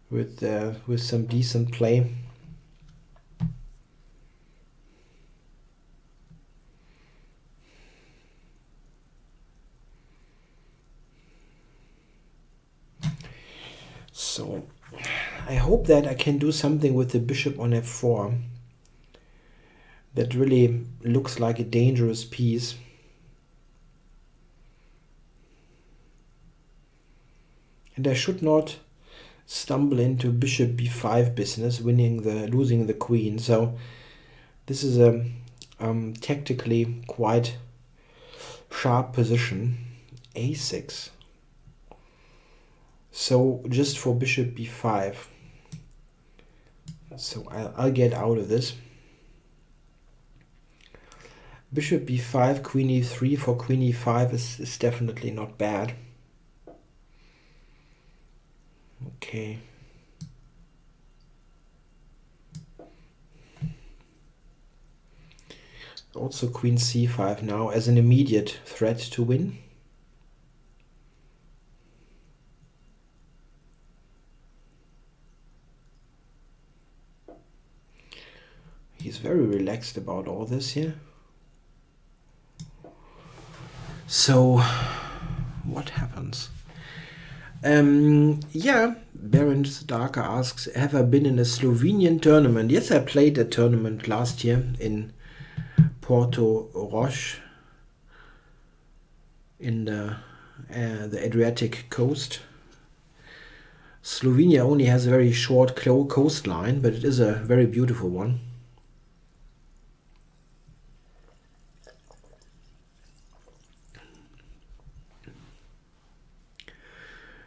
With some decent play. So I hope that I can do something with the bishop on f4. That really looks like a dangerous piece. And I should not stumble into bishop b5 business, losing the queen. So this is a tactically quite sharp position. a6. So just for bishop b5. So I'll get out of this. Bishop b5, queen e3 for queen e5 is definitely not bad. Okay. Also queen c5 now as an immediate threat to win. He's very relaxed about all this here. So what happens? Yeah, Baron Darker asks, have I been in a Slovenian tournament? Yes, I played a tournament last year in Porto Roche in the Adriatic coast. Slovenia only has a very short coastline, but it is a very beautiful one.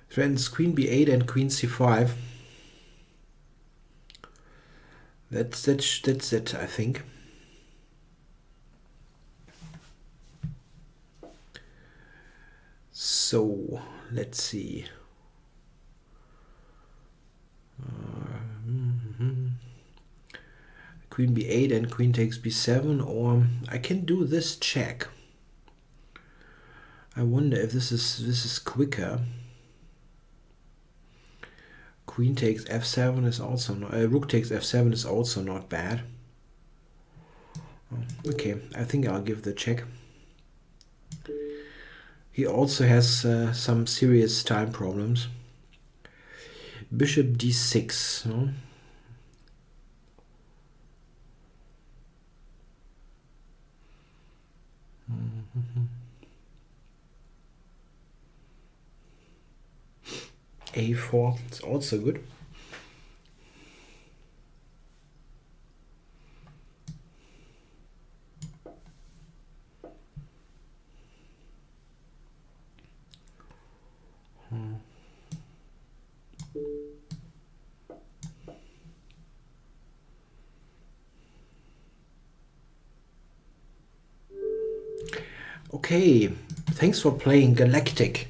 Friends, queen b8 and queen c5. That's it, I think. So let's see. Queen b8 and queen takes b7, or I can do this check. I wonder if this is quicker. Queen takes f7 is also not, rook takes f7 is also not bad. Okay, I think I'll give the check. He also has some serious time problems. Bishop d6. No? a4, it's also good. Okay, thanks for playing Galactic.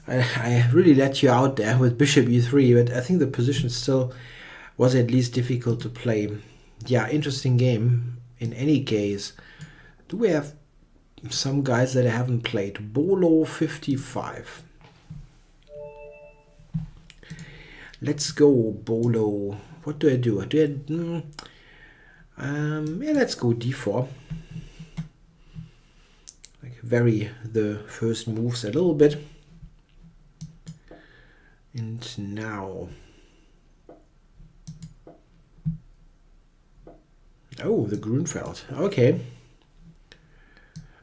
I really let you out there with bishop e3, but I think the position still was at least difficult to play. Yeah, interesting game. In any case, do we have some guys that I haven't played. Bolo 55. Let's go, Bolo. What do I do? Yeah, let's go d4. Like vary the first moves a little bit. And now, oh, the Grünfeld. Okay.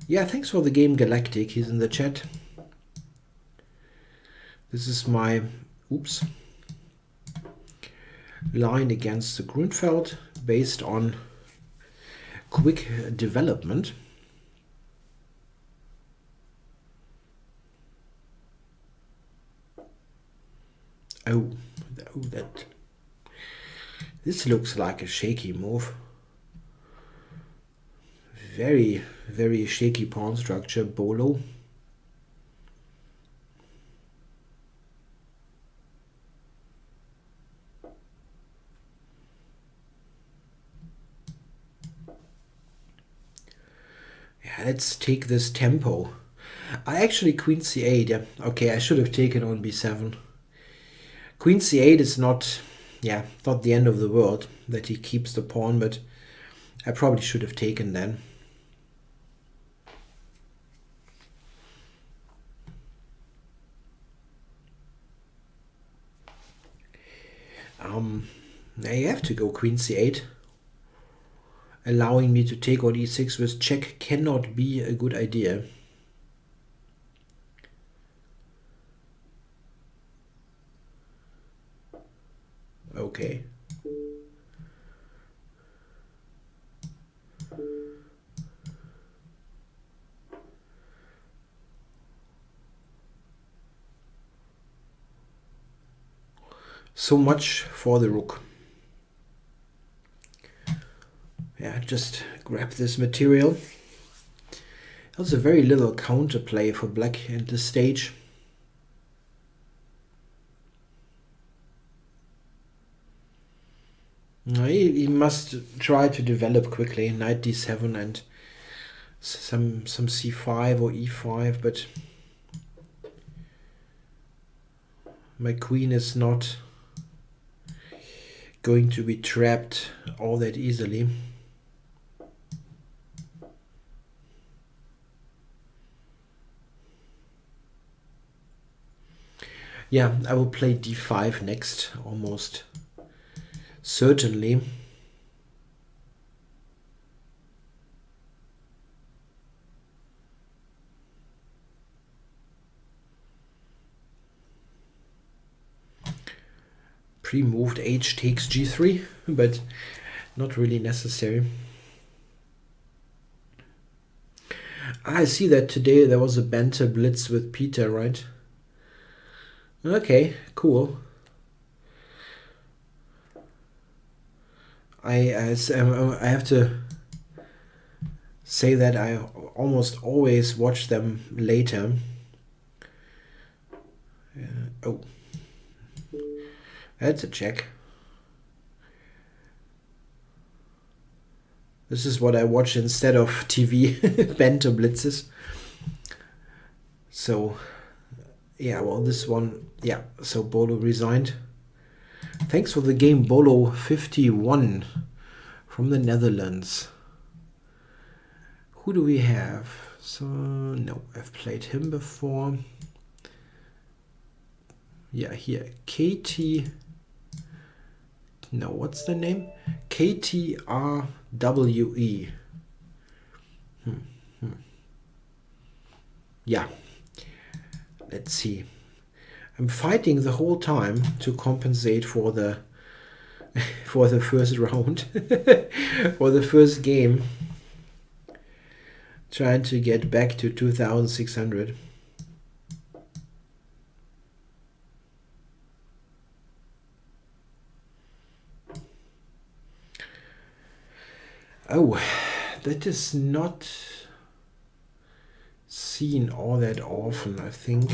Yeah, thanks for the game, Galactic. He's in the chat. This is my, oops, line against the Grünfeld based on quick development. Oh, this looks like a shaky move. Very, very shaky pawn structure, Bolo. Yeah, let's take this tempo. I actually queen c8. Yeah, okay, I should have taken on b7. Queen c8 is not, yeah, not the end of the world that he keeps the pawn, but I probably should have taken then. Now you have to go queen c8. Allowing me to take on e6 with check cannot be a good idea. Okay. So much for the rook. Yeah, just grab this material. There's a very little counterplay for black at this stage. He must try to develop quickly. Knight d7 and some c5 or e5, but my queen is not going to be trapped all that easily. Yeah, I will play d5 next, almost certainly. Pre-moved h takes g3, but not really necessary. I see that today there was a Banter Blitz with Peter, right? Okay, cool. I have to say that I almost always watch them later. Oh, that's a check. This is what I watch instead of TV Banter Blitzes. So, yeah, well, this one, yeah, so Bolo resigned. Thanks for the game, Bolo 51 from the Netherlands. Who do we have? So, no, I've played him before. Yeah, here, Katie. No, what's the name? KTRWE. Yeah. Let's see. I'm fighting the whole time to compensate for the first round, for the first game. Trying to get back to 2,600. Oh, that is not seen all that often, I think.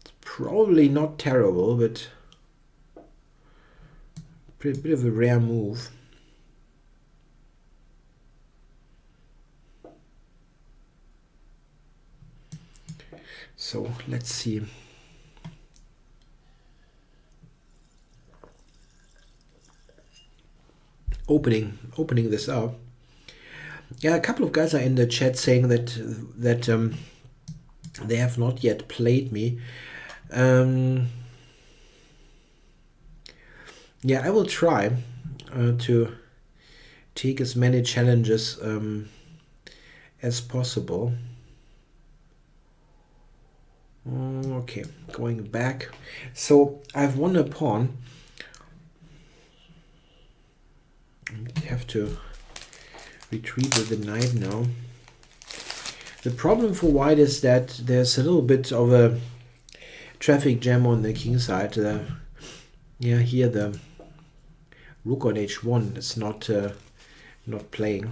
It's probably not terrible, but a bit of a rare move. So let's see. Opening this up. Yeah, a couple of guys are in the chat saying that they have not yet played me. Yeah, I will try to take as many challenges as possible. Okay, going back. So I've won a pawn. I have to retreat with the knight now. The problem for white is that there's a little bit of a traffic jam on the king side. Yeah, here the rook on h1 is not playing.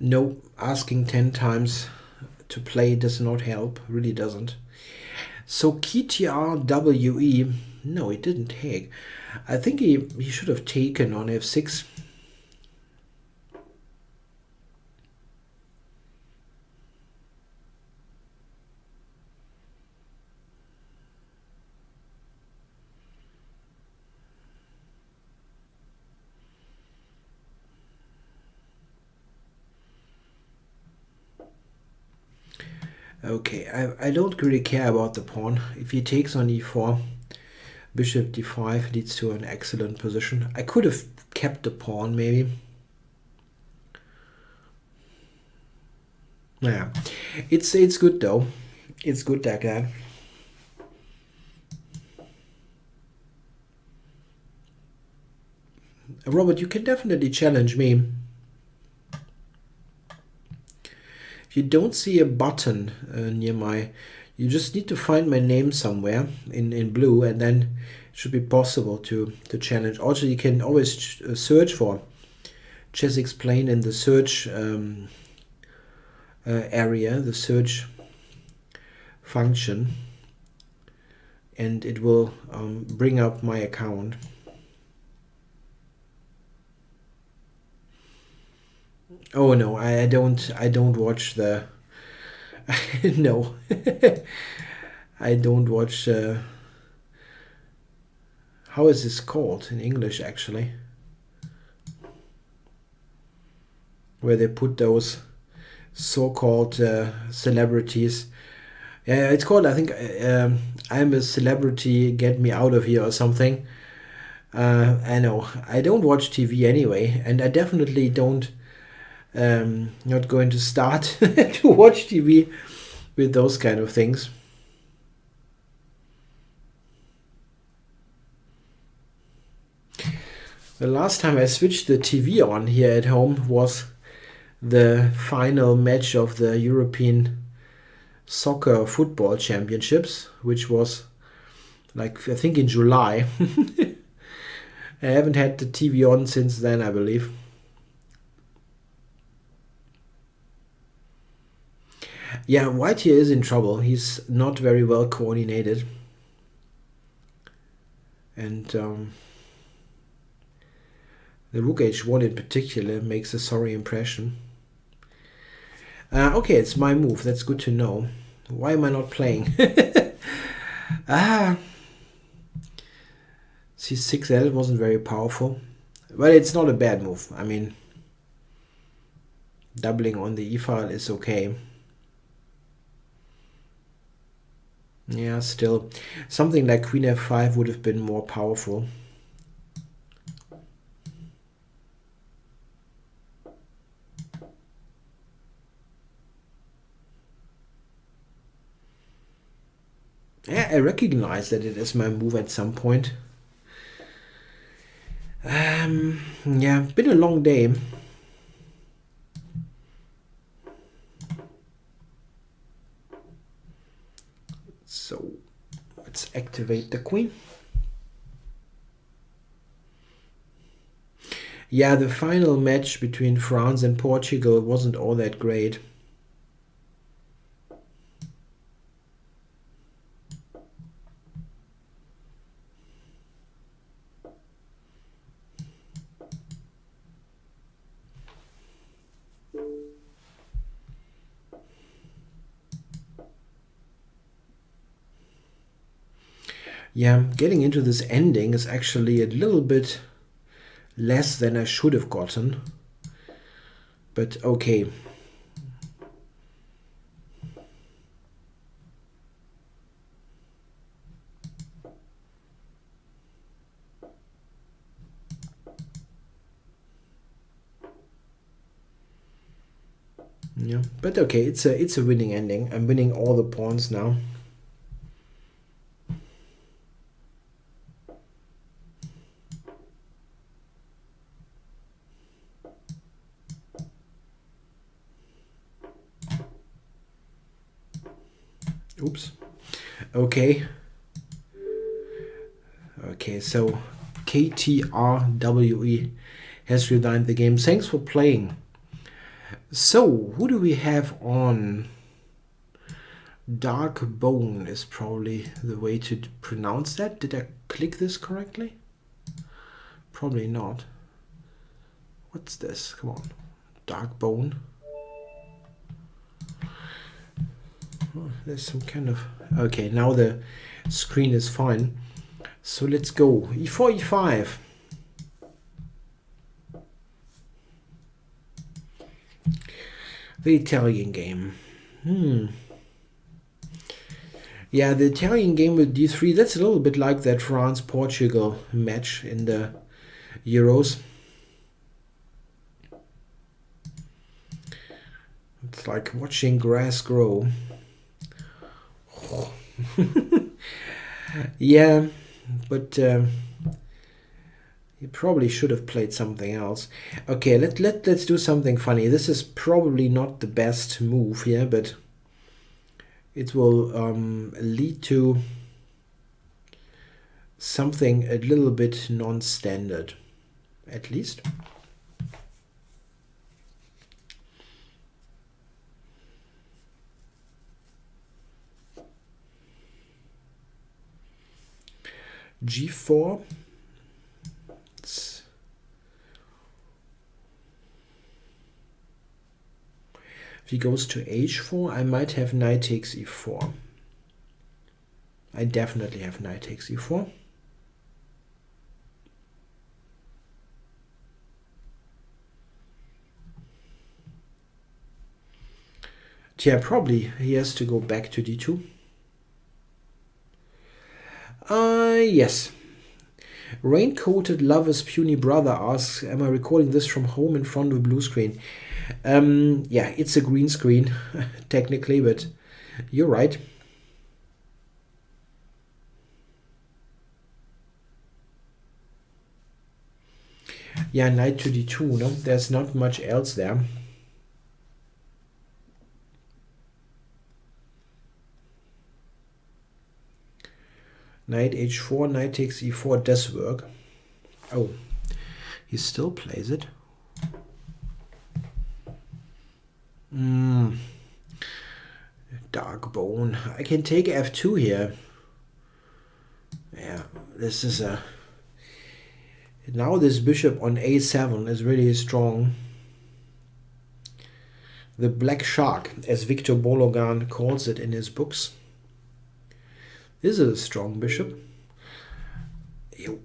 No, asking 10 times to play does not help, really doesn't. So KTRWE, no, he didn't take. I think he should have taken on f6. Okay, I don't really care about the pawn. If he takes on e4, bishop d5 leads to an excellent position. I could have kept the pawn maybe. Yeah, it's good though. It's good like that. Robert, you can definitely challenge me. If you don't see a button near my, you just need to find my name somewhere in blue, and then it should be possible to challenge. Also, you can always search for ChessExplained in the search area, the search function, and it will bring up my account. Oh no, I don't watch the no. I don't watch how is this called in English actually? Where they put those so-called celebrities. Yeah, it's called, I think, I'm a Celebrity, Get Me Out of Here or something. I know. I don't watch TV anyway, and I definitely don't not going to start to watch TV with those kind of things. The last time I switched the TV on here at home was the final match of the European Soccer Football Championships, which was like, I think, in July. I haven't had the TV on since then, I believe. Yeah, white here is in trouble. He's not very well coordinated. And the rook h1 in particular makes a sorry impression. Okay, it's my move. That's good to know. Why am I not playing? C6L wasn't very powerful. But it's not a bad move. I mean, doubling on the e-file is okay. Yeah, still. Something like queen f5 would have been more powerful. Yeah, I recognize that it is my move at some point. Yeah, been a long day. So let's activate the queen. Yeah, the final match between France and Portugal wasn't all that great. Yeah, getting into this ending is actually a little bit less than I should have gotten. But okay. Yeah, but okay, it's a winning ending. I'm winning all the pawns now. Oops. Okay. Okay, so KTRWE has redesigned the game. Thanks for playing. So, who do we have on? Dark Bone is probably the way to pronounce that. Did I click this correctly? Probably not. What's this? Come on. Dark Bone. Oh, there's some kind of... Okay, now the screen is fine. So let's go. E4, E5. The Italian game. Yeah, the Italian game with D3, that's a little bit like that France-Portugal match in the Euros. It's like watching grass grow. Yeah, but you probably should have played something else. Okay, let's do something funny. This is probably not the best move here, but it will lead to something a little bit non-standard, at least. G4. If he goes to H4, I might have knight takes E4. I definitely have knight takes E4. Yeah, probably he has to go back to D2. Yes. Rain-coated lover's puny brother asks, am I recording this from home in front of a blue screen? Yeah, it's a green screen, technically, but you're right. Yeah, knight to D2, no? There's not much else there. Knight H4, knight takes E4 does work. Oh, he still plays it. Dark Bone. I can take F2 here. Yeah, this is a... Now this bishop on A7 is really strong. The black shark, as Victor Bologan calls it in his books. This is a strong bishop. Yo,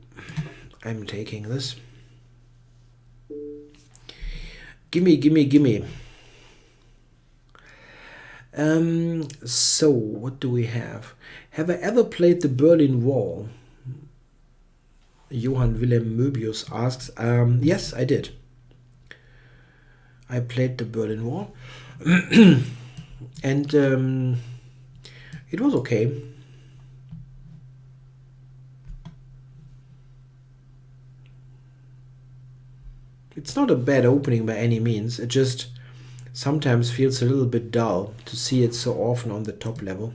I'm taking this. Gimme, gimme, gimme. So, what do we have? Have I ever played the Berlin Wall? Johann Wilhelm Möbius asks. Yes, I did. I played the Berlin Wall. And it was okay. It's not a bad opening by any means. It just sometimes feels a little bit dull to see it so often on the top level.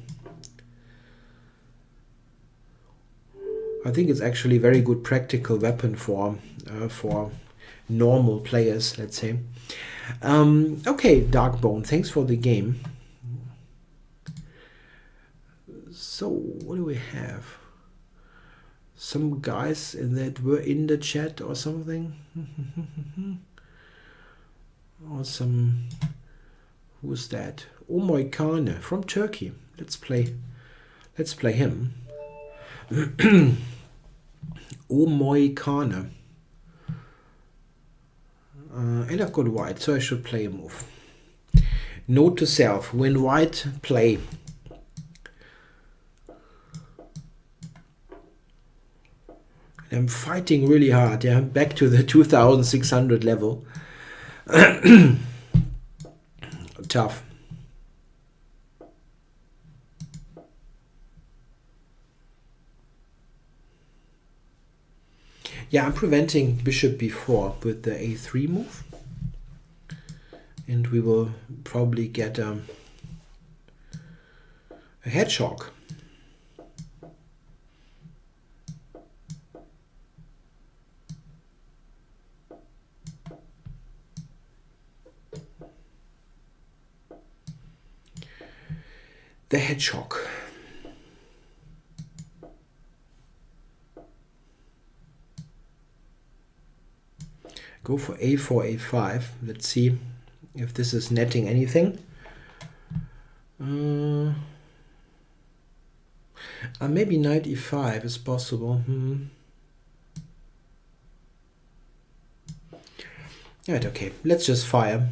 I think it's actually a very good practical weapon for normal players, let's say. Okay, Darkbone, thanks for the game. So, what do we have? Some guys that were in the chat or something? Or some... Who's that? Omoy Kane from Turkey. Let's play him. Omoikane. And I've got white, so I should play a move. Note to self, when white, play. I'm fighting really hard, yeah, back to the 2600 level. Tough. Yeah, I'm preventing bishop b4 with the a3 move. And we will probably get a hedgehog. The hedgehog. Go for a4, a5. Let's see if this is netting anything. Maybe knight e5 is possible. Right, okay. Let's just fire.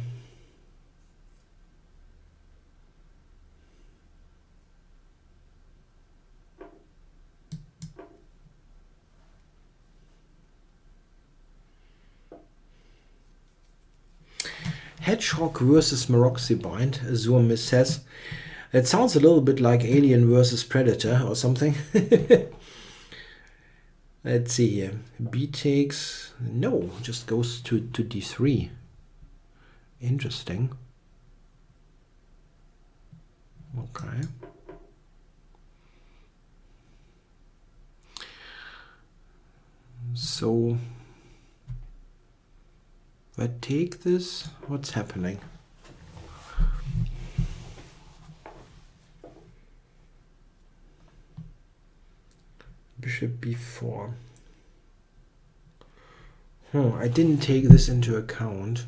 Hedgehog versus Maroxybind, Azur says. It sounds a little bit like Alien versus Predator or something. Let's see here. B takes... No, just goes to d3. Interesting. Okay. So... if I take this, what's happening? Bishop b4. I didn't take this into account.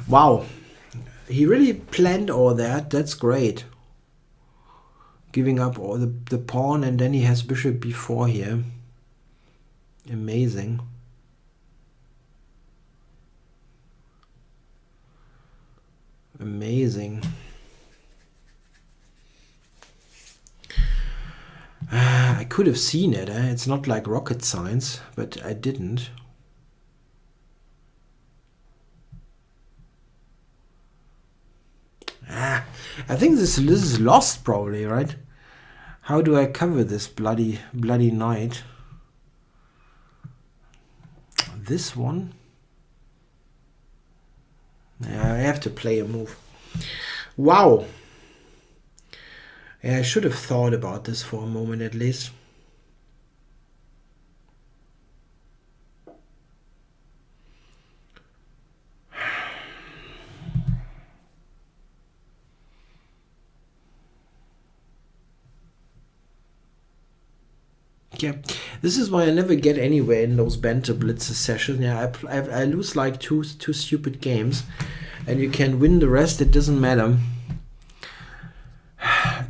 Wow, he really planned all that. That's great. Giving up all the pawn, and then he has bishop b4 here. Amazing. Amazing. I could have seen it. It's not like rocket science, but I didn't. I think this is lost probably, right? How do I cover this bloody knight? This one? Yeah, I have to play a move. Wow. Yeah, I should have thought about this for a moment at least. Yeah, this is why I never get anywhere in those Banter Blitz sessions. Yeah, I lose like two stupid games, and you can win the rest. It doesn't matter.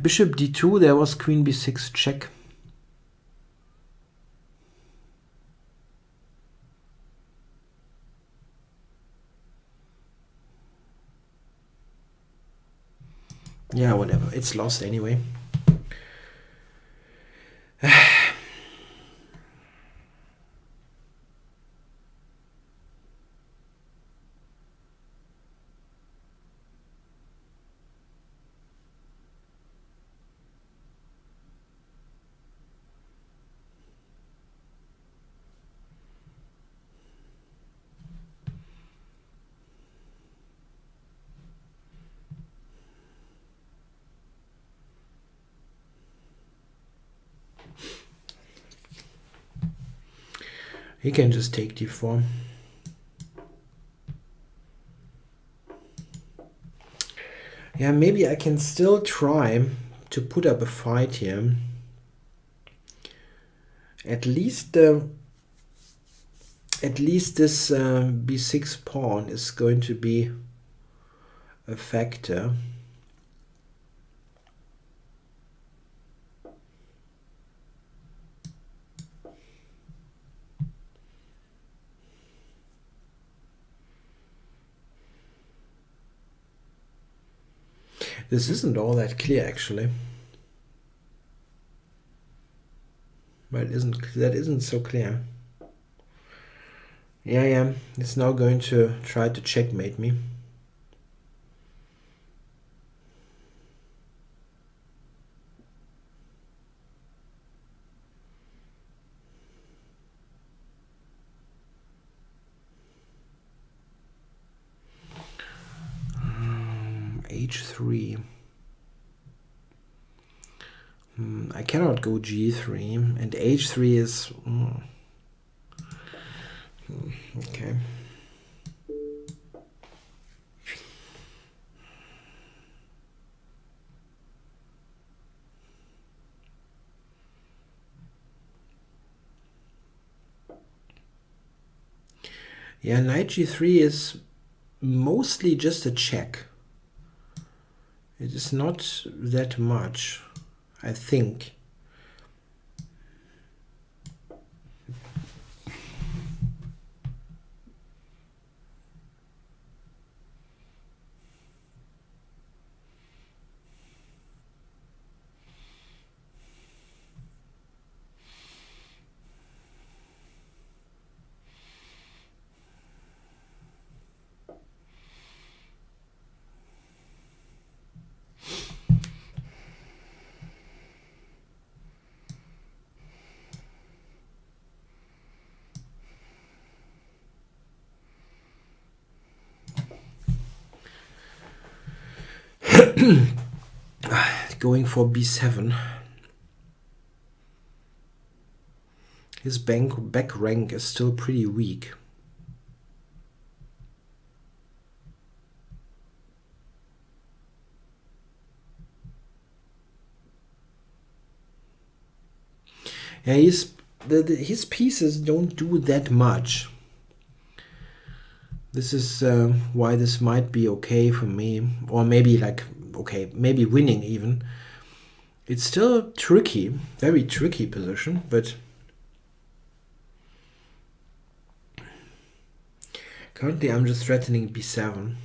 Bishop d2. There was queen b6 check. Yeah, whatever. It's lost anyway. He can just take d4. Yeah, maybe I can still try to put up a fight here. At least this b6 pawn is going to be a factor. This isn't all that clear, actually. But that isn't so clear. Yeah, it's now going to try to checkmate me. H3. I cannot go G3, and H3 is... Okay. Yeah, knight G3 is mostly just a check. It is not that much, I think. Going for b7. His back rank is still pretty weak. Yeah, his pieces don't do that much. This is why this might be okay for me, or maybe like, okay, maybe winning even. It's still tricky, very tricky position, but currently I'm just threatening b7.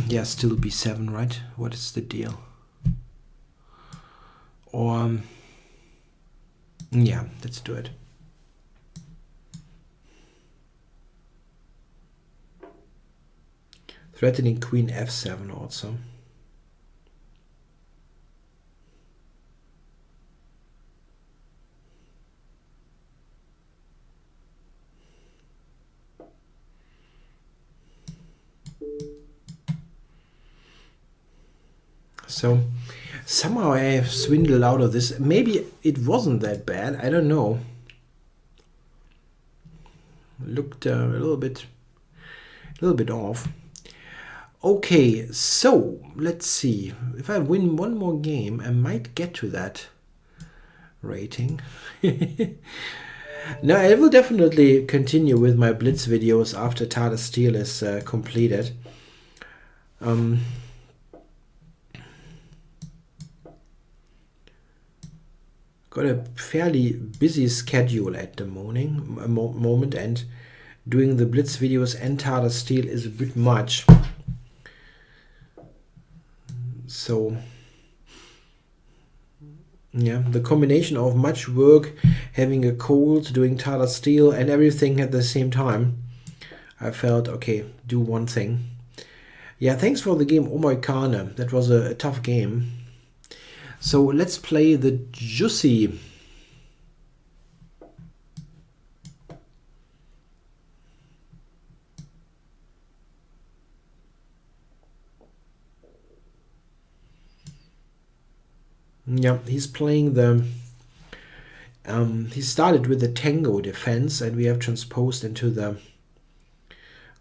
Yeah, still b7, right? What is the deal? Or yeah, let's do it. Threatening queen f7 also. So somehow I have swindled out of this. Maybe it wasn't that bad. I don't know. Looked a little bit off. Okay, so let's see. If I win one more game, I might get to that rating. No, I will definitely continue with my Blitz videos after Tata Steel is completed. Got a fairly busy schedule at the moment, and doing the Blitz videos and Tata Steel is a bit much. So yeah, the combination of much work, having a cold, doing Tata Steel and everything at the same time, I felt, okay, do one thing. Yeah, thanks for the game Omoikane. That was a tough game. So let's play the Juicy. Yeah, he's playing the He started with the tango defense, and we have transposed into the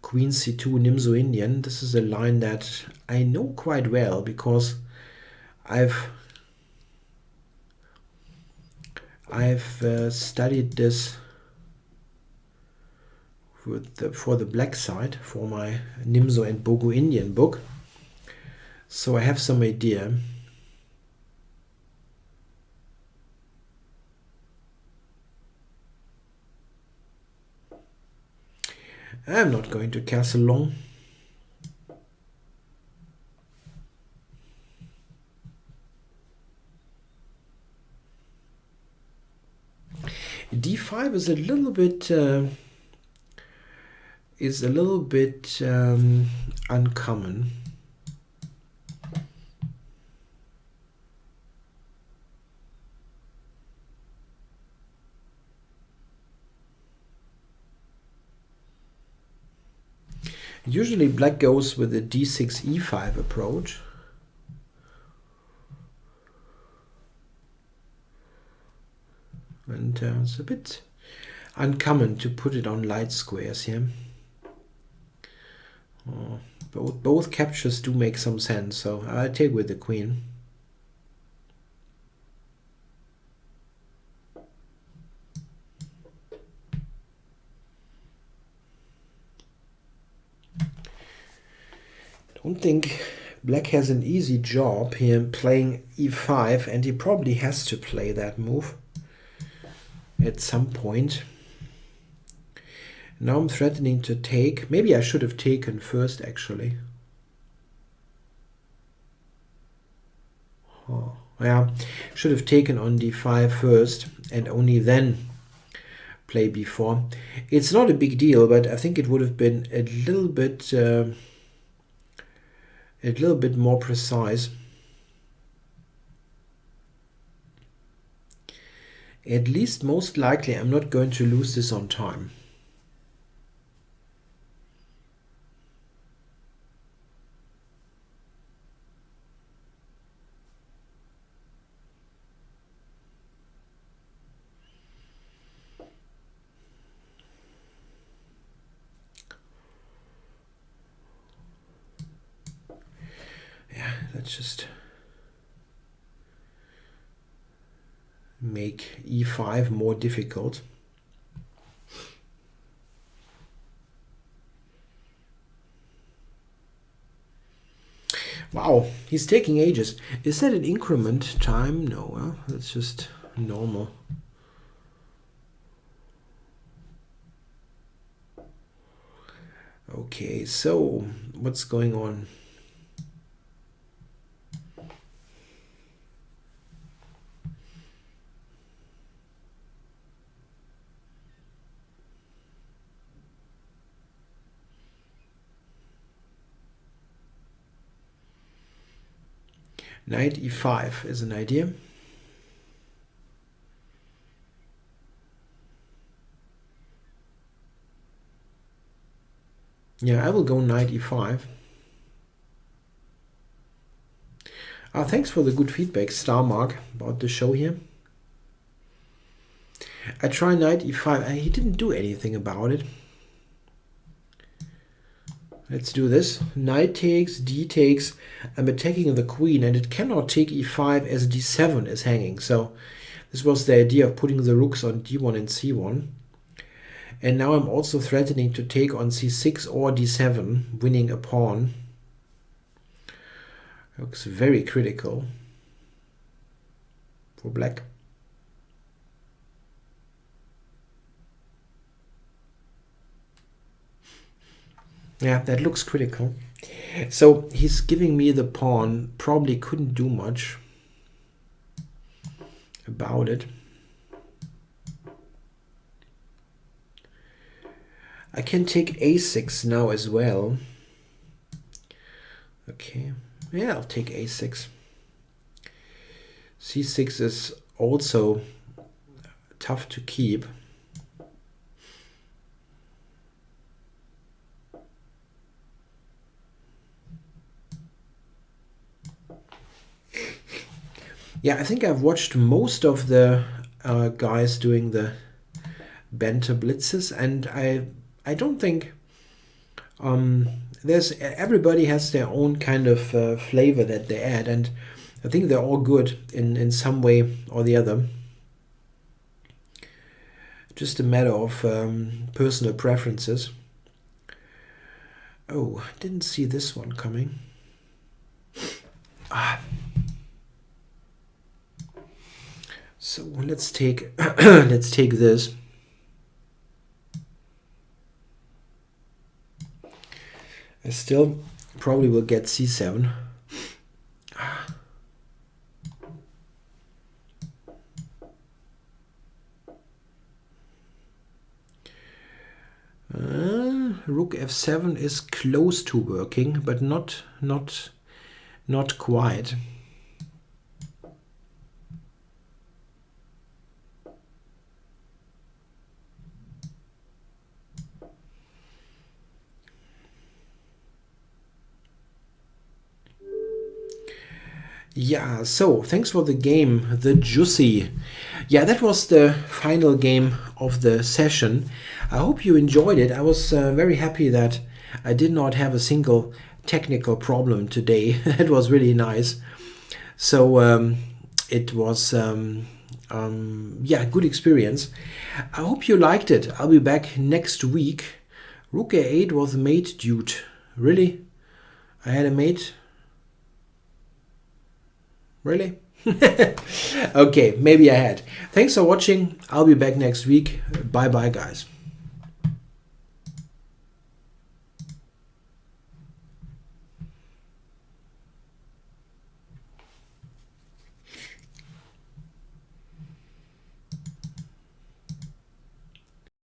Queen C2 Nimzo Indian. This is a line that I know quite well because I've studied this for the black side for my Nimzo and Bogu Indian book, so I have some idea. I'm not going to castle long. D5 is a little bit uncommon. Usually black goes with a d6 e5 approach. And it's a bit uncommon to put it on light squares here. Both captures do make some sense, so I take with the queen. I don't think black has an easy job here playing e5, and he probably has to play that move at some point. Now I'm threatening to take. Maybe I should have taken first, actually. Oh, yeah, should have taken on d5 first and only then play b4. It's not a big deal, but I think it would have been a little bit more precise. At least most likely I'm not going to lose this on time. Yeah, let's just make e5 more difficult. Wow, he's taking ages. Is that an increment time? No, that's just normal. Okay, so what's going on? Knight e5 is an idea. Yeah, I will go knight e5. Thanks for the good feedback, Star Mark, about the show here. I try knight e5 and he didn't do anything about it. Let's do this. Knight takes, d takes. I'm attacking the queen, and it cannot take e5 as d7 is hanging. So this was the idea of putting the rooks on d1 and c1. And now I'm also threatening to take on c6 or d7, winning a pawn. Looks very critical for black. Yeah, that looks critical. So he's giving me the pawn. Probably couldn't do much about it. I can take a6 now as well. Okay, yeah, I'll take a6. c6 is also tough to keep. Yeah, I think I've watched most of the guys doing the Banter Blitzes, and I don't think everybody has their own kind of flavor that they add, and I think they're all good in some way or the other. Just a matter of personal preferences. Oh, I didn't see this one coming. So let's take let's take this. I still probably will get c7. Rook f7 is close to working, but not quite. Yeah, so thanks for the game, the Juicy. Yeah, that was the final game of the session. I hope you enjoyed it. I was very happy that I did not have a single technical problem today. It was really nice. So it was yeah, good experience. I hope you liked it. I'll be back next week. Rook a8 was mate, dude. Really? I had a mate? Really? Okay, maybe I had. Thanks for watching. I'll be back next week. Bye bye, guys.